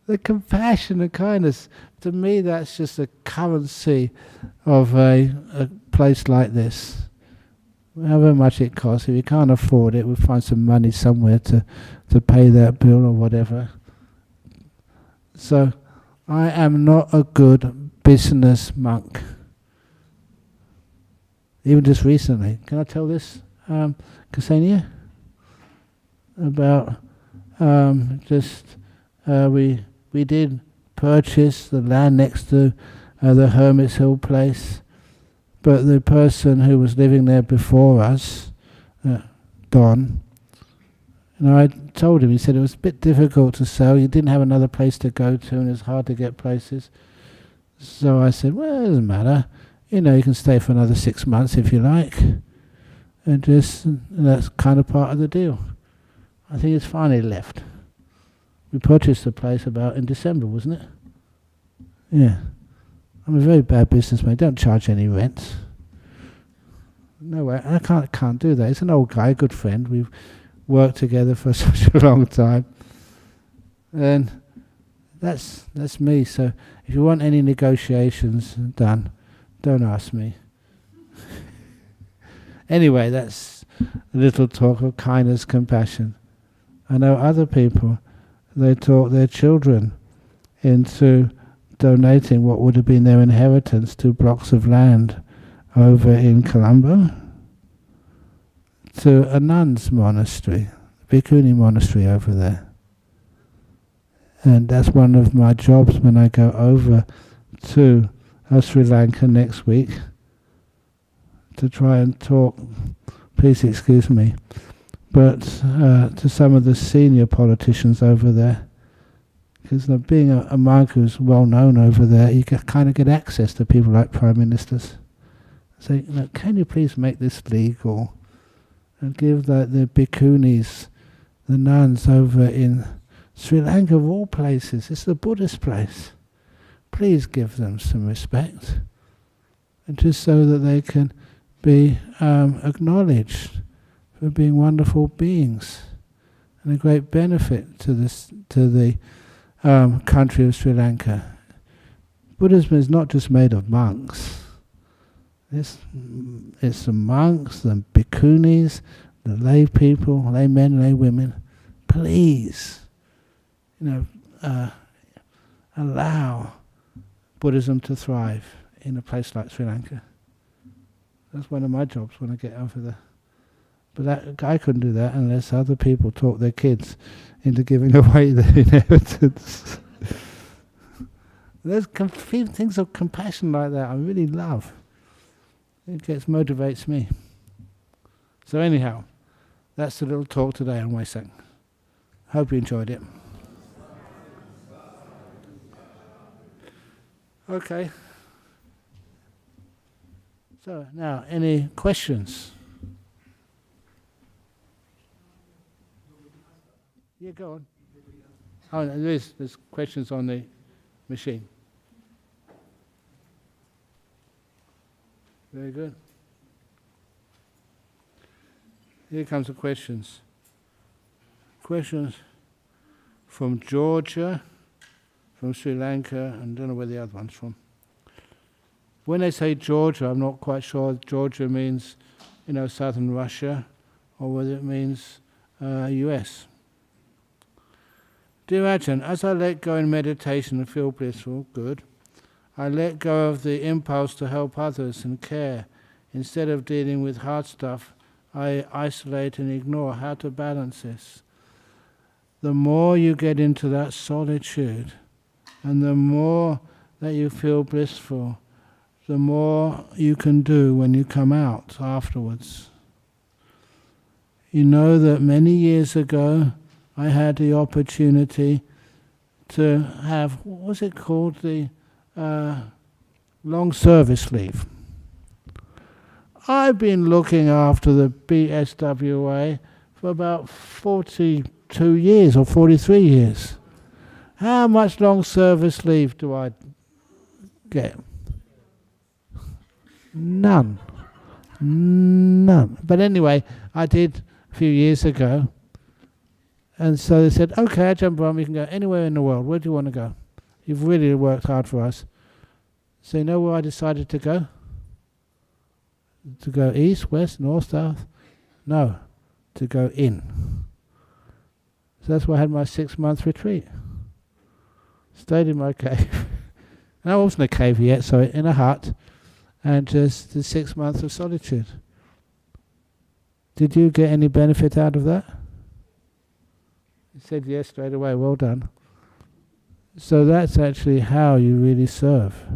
Speaker 1: The compassion and kindness, to me that's just a currency of a place like this. However much it costs, if you can't afford it, we'll find some money somewhere to pay that bill or whatever. So, I am not a good business monk. Even just recently, can I tell this, Ksenia? About we did purchase the land next to the Hermit's Hill place, but the person who was living there before us, Don, I told him, he said it was a bit difficult to sell, you didn't have another place to go to and it's hard to get places. So I said, well, it doesn't matter, you can stay for another 6 months if you like, and that's kind of part of the deal. I think it's finally left. We purchased the place about in December, wasn't it? Yeah. I'm a very bad businessman. Don't charge any rent. No way. I can't do that. He's an old guy, a good friend. We've worked together for such a long time. And that's me. So if you want any negotiations done, don't ask me. Anyway, that's a little talk of kindness, compassion. I know other people, they taught their children into donating what would have been their inheritance, 2 blocks of land over in Colombo, to a nun's monastery, Bhikkhuni monastery over there. And that's one of my jobs when I go over to Sri Lanka next week, to try and talk, please excuse me, but to some of the senior politicians over there. Because being a monk who's well known over there, you kind of get access to people like prime ministers. Say, can you please make this legal? And give the bhikkhunis, the nuns over in Sri Lanka of all places, it's the Buddhist place. Please give them some respect. And just so that they can be acknowledged for being wonderful beings and a great benefit to the country of Sri Lanka. Buddhism is not just made of monks. It's the monks, the bhikkhunis, the lay people, lay men, lay women. Please, allow Buddhism to thrive in a place like Sri Lanka. That's one of my jobs when I get over there. But I couldn't do that unless other people taught their kids into giving away their inheritance. There's things of compassion like that I really love. It motivates me. So anyhow, that's the little talk today on Vesak. Hope you enjoyed it. Okay. So now, any questions? Yeah, go on. Oh, there's questions on the machine. Very good. Here comes the questions. Questions from Georgia, from Sri Lanka, and I don't know where the other one's from. When they say Georgia, I'm not quite sure Georgia means, southern Russia, or whether it means US. Dear Ajahn, as I let go in meditation and feel blissful, good, I let go of the impulse to help others and care. Instead of dealing with hard stuff, I isolate and ignore. How to balance this? The more you get into that solitude, and the more that you feel blissful, the more you can do when you come out afterwards. You know that many years ago, I had the opportunity to have, what was it called, the long service leave. I've been looking after the BSWA for about 42 years or 43 years. How much long service leave do I get? None. But anyway, I did a few years ago. And so they said, okay, Ajahn Brahm, you can go anywhere in the world. Where do you want to go? You've really worked hard for us. So you know where I decided to go? To go east, west, north, south? No, to go in. So that's why I had my 6-month retreat. Stayed in my cave. And I wasn't a cave yet, so in a hut. And just the 6 months of solitude. Did you get any benefit out of that? You said yes straight away, well done. So that's actually how you really serve.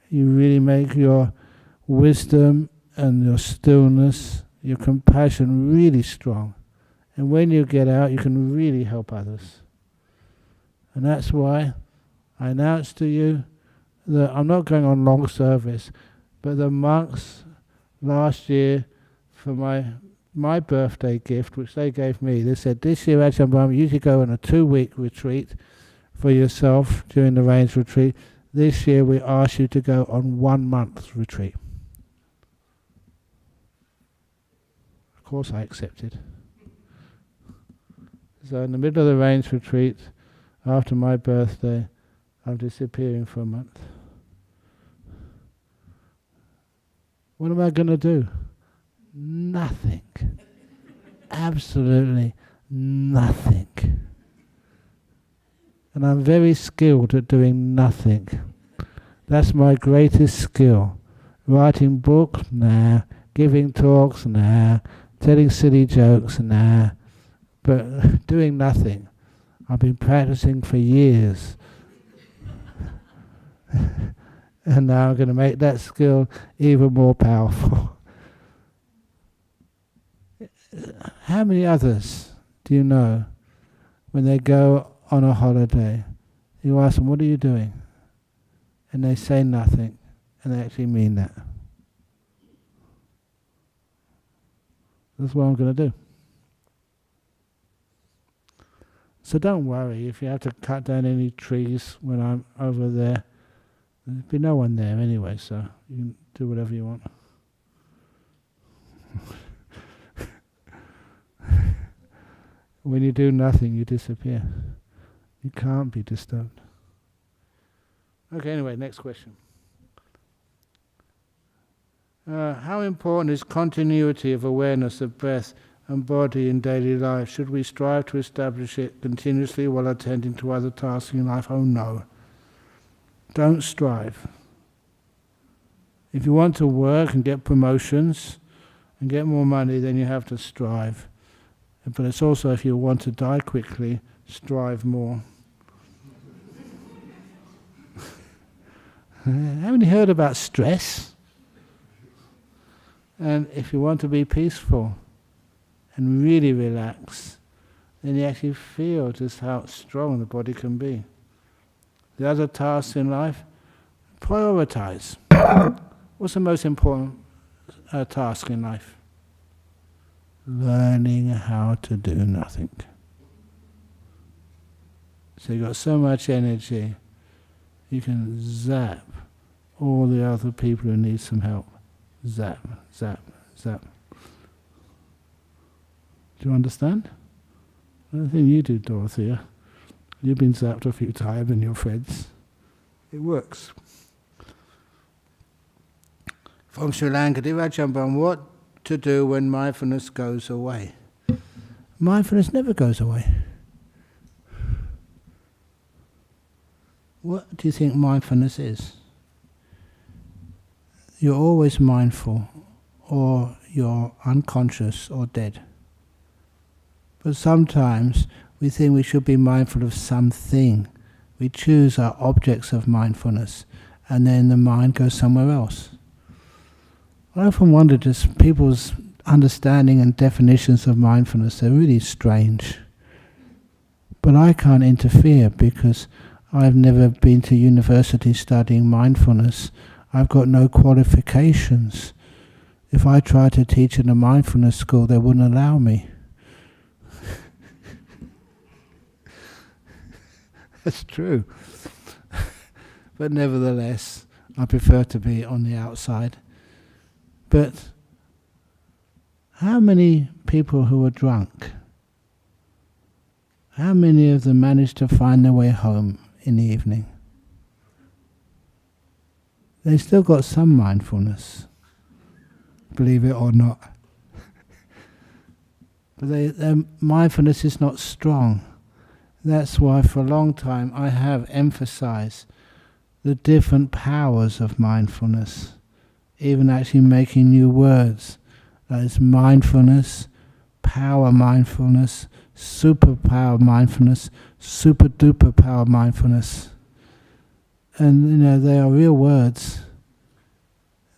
Speaker 1: You really make your wisdom and your stillness, your compassion really strong. And when you get out, you can really help others. And that's why I announced to you that I'm not going on long service, but the monks last year, for my birthday gift, which they gave me, they said, this year, Ajahn Brahm, you should go on a 2-week retreat for yourself during the rains retreat. This year we ask you to go on 1 month retreat. Of course I accepted. So in the middle of the rains retreat, after my birthday, I'm disappearing for a month. What am I going to do? Nothing. Absolutely nothing. And I'm very skilled at doing nothing. That's my greatest skill. Writing books? Nah. Giving talks? Nah. Telling silly jokes? Nah. But doing nothing. I've been practicing for years. And now I'm going to make that skill even more powerful. How many others do you know when they go on a holiday, you ask them, what are you doing? And they say nothing, and they actually mean that. That's what I'm going to do. So don't worry if you have to cut down any trees when I'm over there. There'll be no one there anyway, so you can do whatever you want. When you do nothing, you disappear. You can't be disturbed. Okay, anyway, next question. How important is continuity of awareness of breath and body in daily life? Should we strive to establish it continuously while attending to other tasks in life? Oh no. Don't strive. If you want to work and get promotions and get more money, then you have to strive. But it's also, if you want to die quickly, strive more. Haven't you heard about stress? And if you want to be peaceful and really relax, then you actually feel just how strong the body can be. The other tasks in life, prioritize. What's the most important task in life? Learning how to do nothing. So you've got so much energy, you can zap all the other people who need some help. Zap, zap, zap. Do you understand? I don't think you do, Dorothea. You've been zapped a few times and your friends. It works. From Sri Lanka, dear Ajahn Brahm, what to do when mindfulness goes away? Mindfulness never goes away. What do you think mindfulness is? You're always mindful, or you're unconscious or dead. But sometimes we think we should be mindful of something. We choose our objects of mindfulness, and then the mind goes somewhere else. I often wonder, just people's understanding and definitions of mindfulness, they're really strange. But I can't interfere because I've never been to university studying mindfulness. I've got no qualifications. If I tried to teach in a mindfulness school, they wouldn't allow me. That's true. But nevertheless, I prefer to be on the outside. But how many people who are drunk, how many of them manage to find their way home in the evening? They still got some mindfulness, believe it or not. But their mindfulness is not strong. That's why for a long time I have emphasized the different powers of mindfulness, even actually making new words. That is mindfulness, power mindfulness, superpower mindfulness, super duper power mindfulness. And they are real words.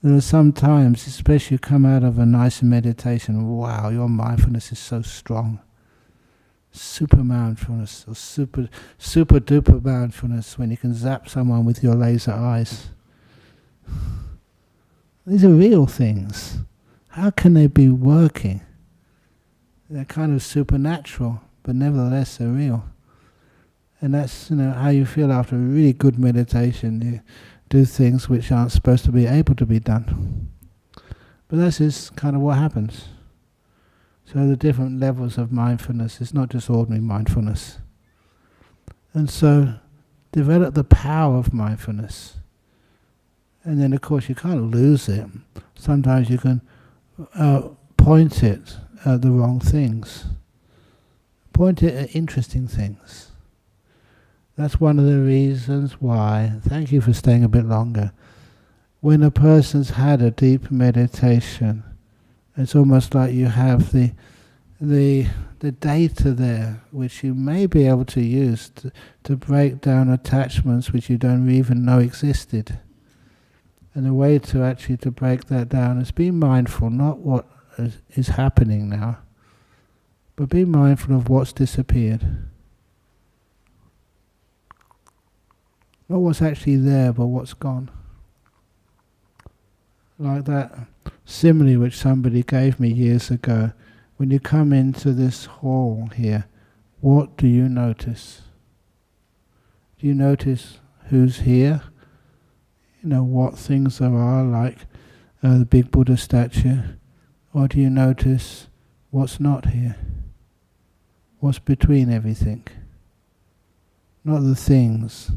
Speaker 1: There are some times, especially you come out of a nice meditation, wow, your mindfulness is so strong. Super mindfulness, or super duper mindfulness, when you can zap someone with your laser eyes. These are real things. How can they be working? They're kind of supernatural, but nevertheless they're real. And that's how you feel after a really good meditation. You do things which aren't supposed to be able to be done. But that's just kind of what happens. So the different levels of mindfulness is not just ordinary mindfulness. And so develop the power of mindfulness. And then of course you can't lose it. Sometimes you can point it at the wrong things. Point it at interesting things. That's one of the reasons why, thank you for staying a bit longer, when a person's had a deep meditation, it's almost like you have the data there, which you may be able to use to break down attachments which you don't even know existed. And the way to actually to break that down is be mindful, not what is happening now, but be mindful of what's disappeared. Not what's actually there, but what's gone. Like that simile which somebody gave me years ago. When you come into this hall here, what do you notice? Do you notice who's here? What things there are, like the big Buddha statue? Or do you notice what's not here? What's between everything? Not the things,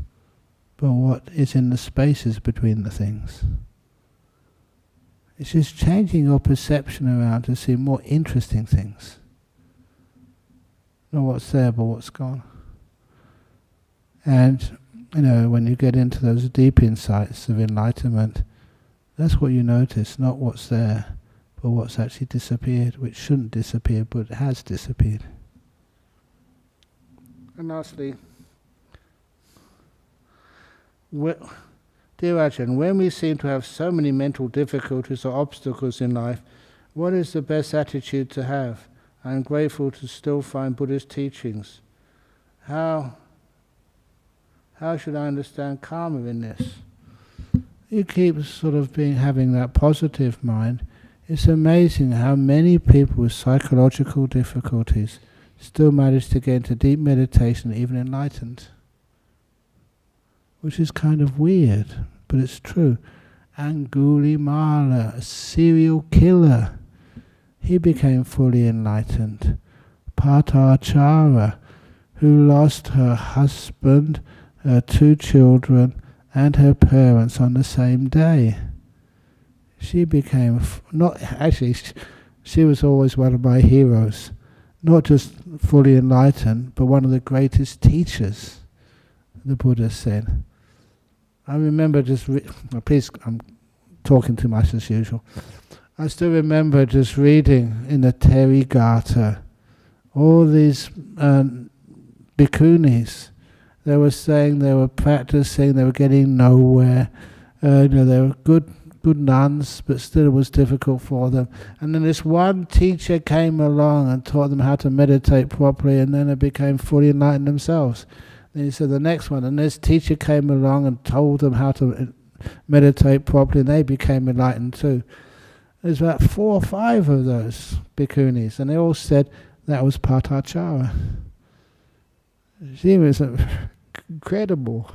Speaker 1: but what is in the spaces between the things. It's just changing your perception around to see more interesting things. Not what's there, but what's gone. And, when you get into those deep insights of enlightenment, that's what you notice, not what's there, but what's actually disappeared, which shouldn't disappear, but has disappeared. And lastly, Dear Ajahn, when we seem to have so many mental difficulties or obstacles in life, what is the best attitude to have? I am grateful to still find Buddhist teachings. How should I understand karma in this? You keep sort of having that positive mind. It's amazing how many people with psychological difficulties still manage to get into deep meditation, even enlightened. Which is kind of weird, but it's true. Angulimala, a serial killer, he became fully enlightened. Patachara, who lost her husband, her 2 children, and her parents on the same day. She became, she was always one of my heroes. Not just fully enlightened, but one of the greatest teachers, the Buddha said. I remember please, I'm talking too much as usual. I still remember just reading in the Therigatha, all these bhikkhunis. They were saying they were practicing, they were getting nowhere. They were good nuns, but still it was difficult for them. And then this one teacher came along and taught them how to meditate properly, and then they became fully enlightened themselves. Then he said the next one, and this teacher came along and told them how to meditate properly, and they became enlightened too. There's about 4 or 5 of those bhikkhunis, and they all said that was Patachara. She was incredible.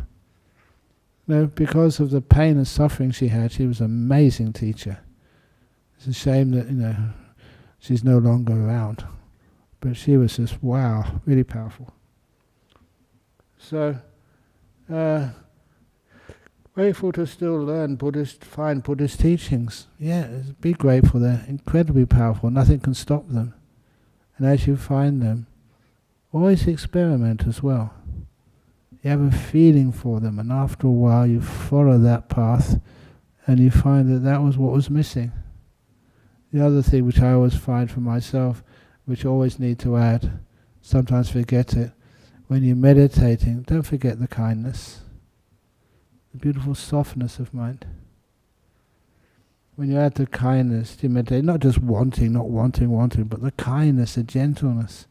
Speaker 1: Because of the pain and suffering she had, she was an amazing teacher. It's a shame that she's no longer around, but she was just wow, really powerful. So, grateful to still learn find Buddhist teachings. Yeah, be grateful. They're incredibly powerful. Nothing can stop them. And as you find them, always experiment as well. You have a feeling for them, and after a while you follow that path and you find that was what was missing. The other thing which I always find for myself, which I always need to add, sometimes forget it, when you're meditating, don't forget the kindness, the beautiful softness of mind. When you add the kindness to meditate, not just wanting, but the kindness, the gentleness,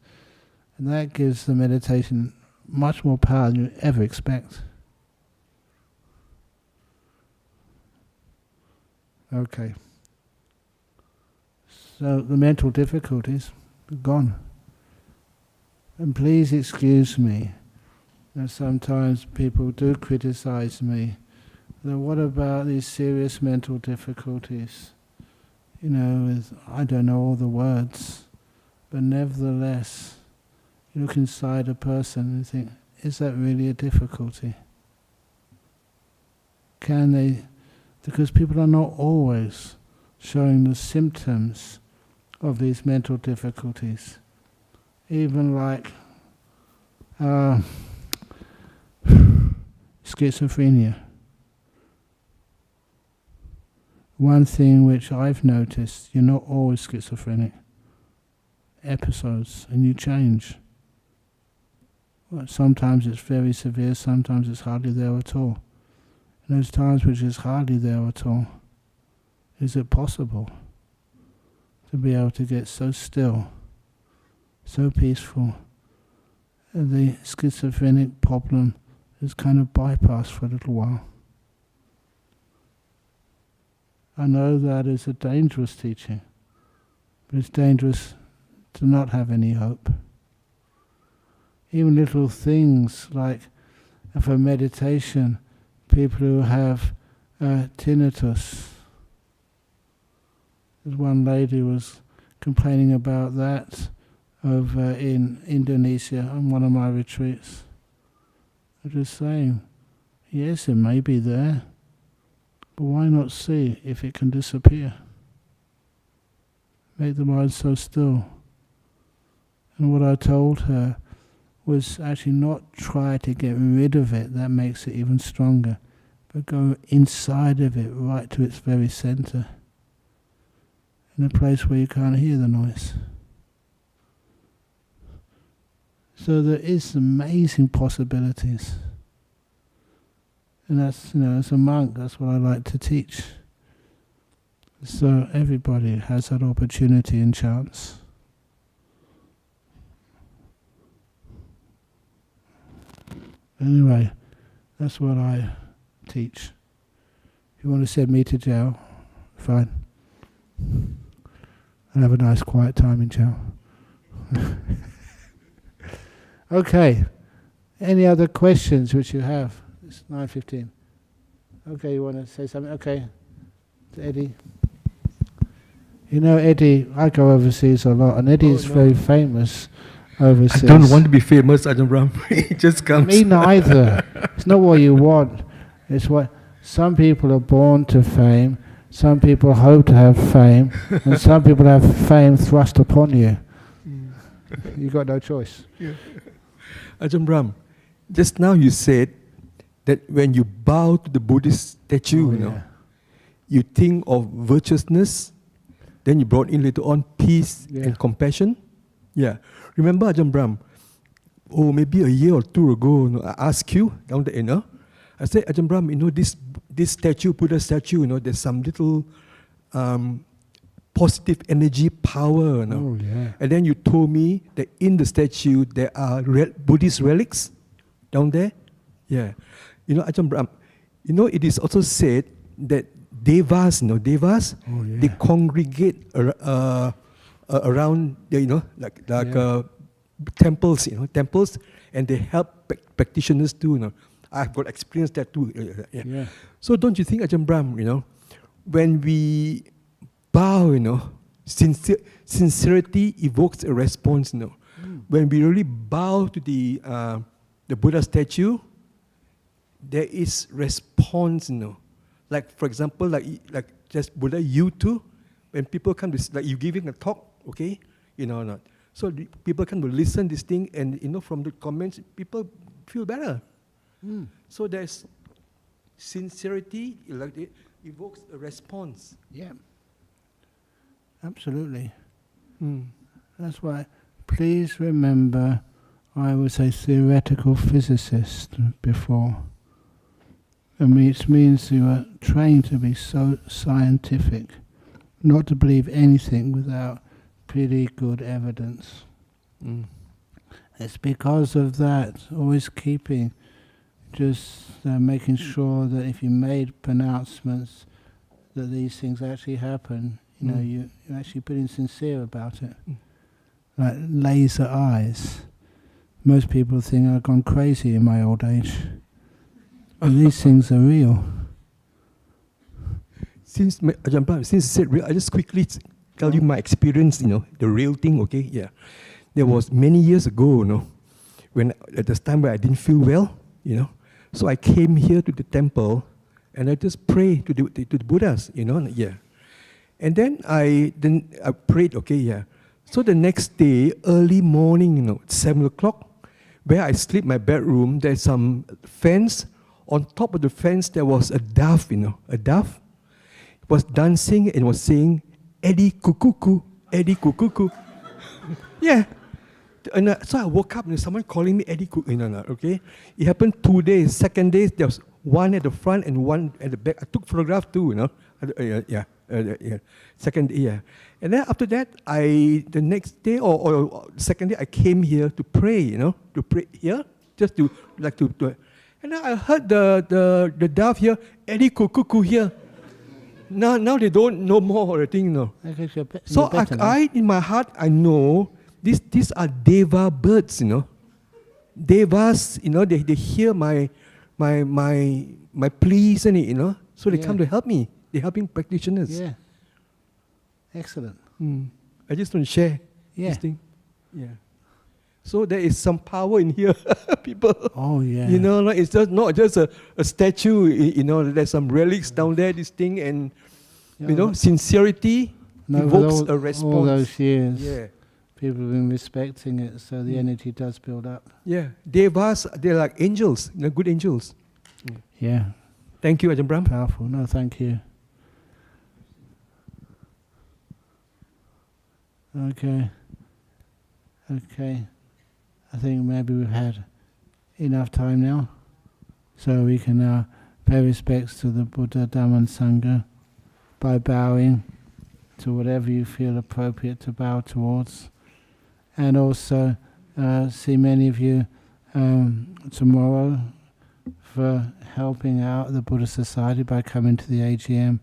Speaker 1: and that gives the meditation much more power than you ever expect. Okay. So the mental difficulties are gone. And please excuse me that sometimes people do criticize me. What about these serious mental difficulties? With, I don't know all the words, but nevertheless, you look inside a person and think, is that really a difficulty? Can they, because people are not always showing the symptoms of these mental difficulties. Even like schizophrenia. One thing which I've noticed, you're not always schizophrenic. Episodes, and you change. Well, sometimes it's very severe, sometimes it's hardly there at all. And those times which is hardly there at all, is it possible to be able to get so still, so peaceful, and the schizophrenic problem is kind of bypassed for a little while? I know that is a dangerous teaching, but it's dangerous to not have any hope. Even little things like, for meditation, people who have tinnitus. There's one lady was complaining about that over in Indonesia on one of my retreats. I'm just saying, yes, it may be there, but why not see if it can disappear? Make the mind so still. And what I told her was actually not try to get rid of it, that makes it even stronger, but go inside of it, right to its very center, in a place where you can't hear the noise. So there is amazing possibilities. And that's, as a monk, that's what I like to teach. So everybody has that opportunity and chance. Anyway, that's what I teach. If you want to send me to jail, fine. And have a nice quiet time in jail. Okay. Any other questions which you have? It's 9:15. Okay, you want to say something? Okay. To Eddie. Eddie, I go overseas a lot, and Eddie's very famous overseas.
Speaker 2: I don't want to be famous, Ajahn Brahm. It just comes.
Speaker 1: Me neither. It's not what you want. It's what some people are born to fame, some people hope to have fame, and some people have fame thrust upon you. You got no choice.
Speaker 2: Yeah. Ajahn Brahm, just now you said that when you bow to the Buddhist statue, you think of virtuousness, then you brought in later on peace and compassion. Yeah. Remember, Ajahn Brahm, maybe a year or two ago, I asked you down there, I said, Ajahn Brahm, this statue, Buddha statue, there's some little positive energy power. And then you told me that in the statue there are Buddhist relics down there. Yeah. Ajahn Brahm, it is also said that devas, they congregate around, temples, temples, and they help practitioners too. I've got experience that too. So don't you think, Ajahn Brahm, when we bow, sincerity evokes a response. When we really bow to the Buddha statue, there is response. Like for example, like just Buddha, you too. When people come to, like you giving a talk, okay, not. So people come to listen this thing, and from the comments, people feel better. So there's sincerity, like it evokes a response.
Speaker 1: Yeah. Absolutely. That's why, please remember, I was a theoretical physicist before. It means you are trained to be so scientific, not to believe anything without pretty good evidence. It's because of that, always keeping, just making sure that if you made pronouncements, that these things actually happen. You're actually being sincere about it. Like laser eyes. Most people think I've gone crazy in my old age. But these things are real.
Speaker 2: Since you said real, I just quickly tell you my experience, the real thing, okay? Yeah. There was many years ago, when at the time where I didn't feel well, so I came here to the temple and I just prayed to the Buddhas, And then I prayed, okay, yeah. So the next day, early morning, 7 o'clock, where I sleep my bedroom, there's some fence. On top of the fence, there was a dove, a dove. It was dancing and was saying, Eddie kukuku, Eddie kukuku. Yeah. And so I woke up and someone calling me Eddie kukuku, okay? It happened 2 days. Second day, there was one at the front and one at the back. I took photograph too, Second day, And then after that, the next day or second day, I came here to pray, to pray here, just to. And then I heard the dove here, Eddie kukuku here. Now they don't know more, I think, So I in my heart, I know these are deva birds, Devas, they hear my pleas, so they come to help me. They're helping practitioners.
Speaker 1: Yeah. Excellent.
Speaker 2: I just want to share this thing. Yeah. So there is some power in here, people.
Speaker 1: Oh, yeah.
Speaker 2: It's just not just a statue, there's some relics down there, this thing, and, sincerity evokes a response.
Speaker 1: All those years, people have been respecting it, so the energy does build up.
Speaker 2: Yeah. Devas, they're like angels, good angels.
Speaker 1: Yeah.
Speaker 2: Thank you, Ajahn Brahm.
Speaker 1: Powerful. No, thank you. Okay. I think maybe we've had enough time now, so we can now pay respects to the Buddha, Dhamma and Sangha by bowing to whatever you feel appropriate to bow towards. And also see many of you tomorrow for helping out the Buddha Society by coming to the AGM.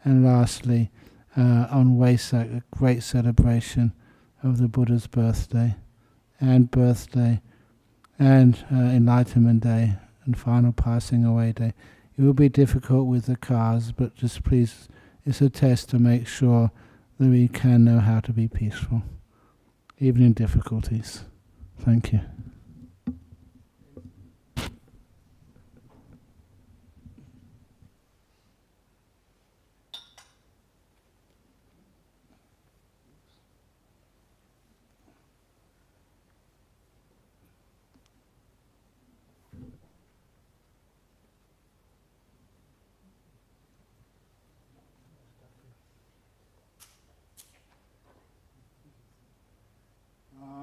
Speaker 1: And lastly, on Vesak, a great celebration of the Buddha's birthday and Enlightenment Day and final passing away day. It will be difficult with the cars, but just please, it's a test to make sure that we can know how to be peaceful, even in difficulties. Thank you.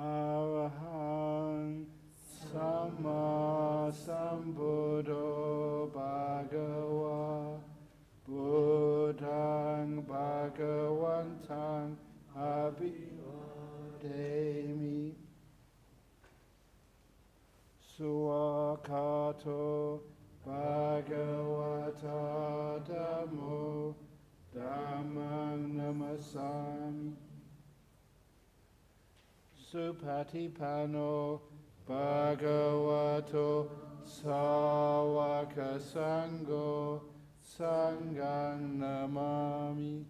Speaker 1: Arahang Sama Sambuddho Bhagava Buddhang Bhagavantang Abhivademi Suakato Bhagavata Dhammo Dhammang Namasami Supatipano Bhagavato Sawaka Sangho Sanghang Namami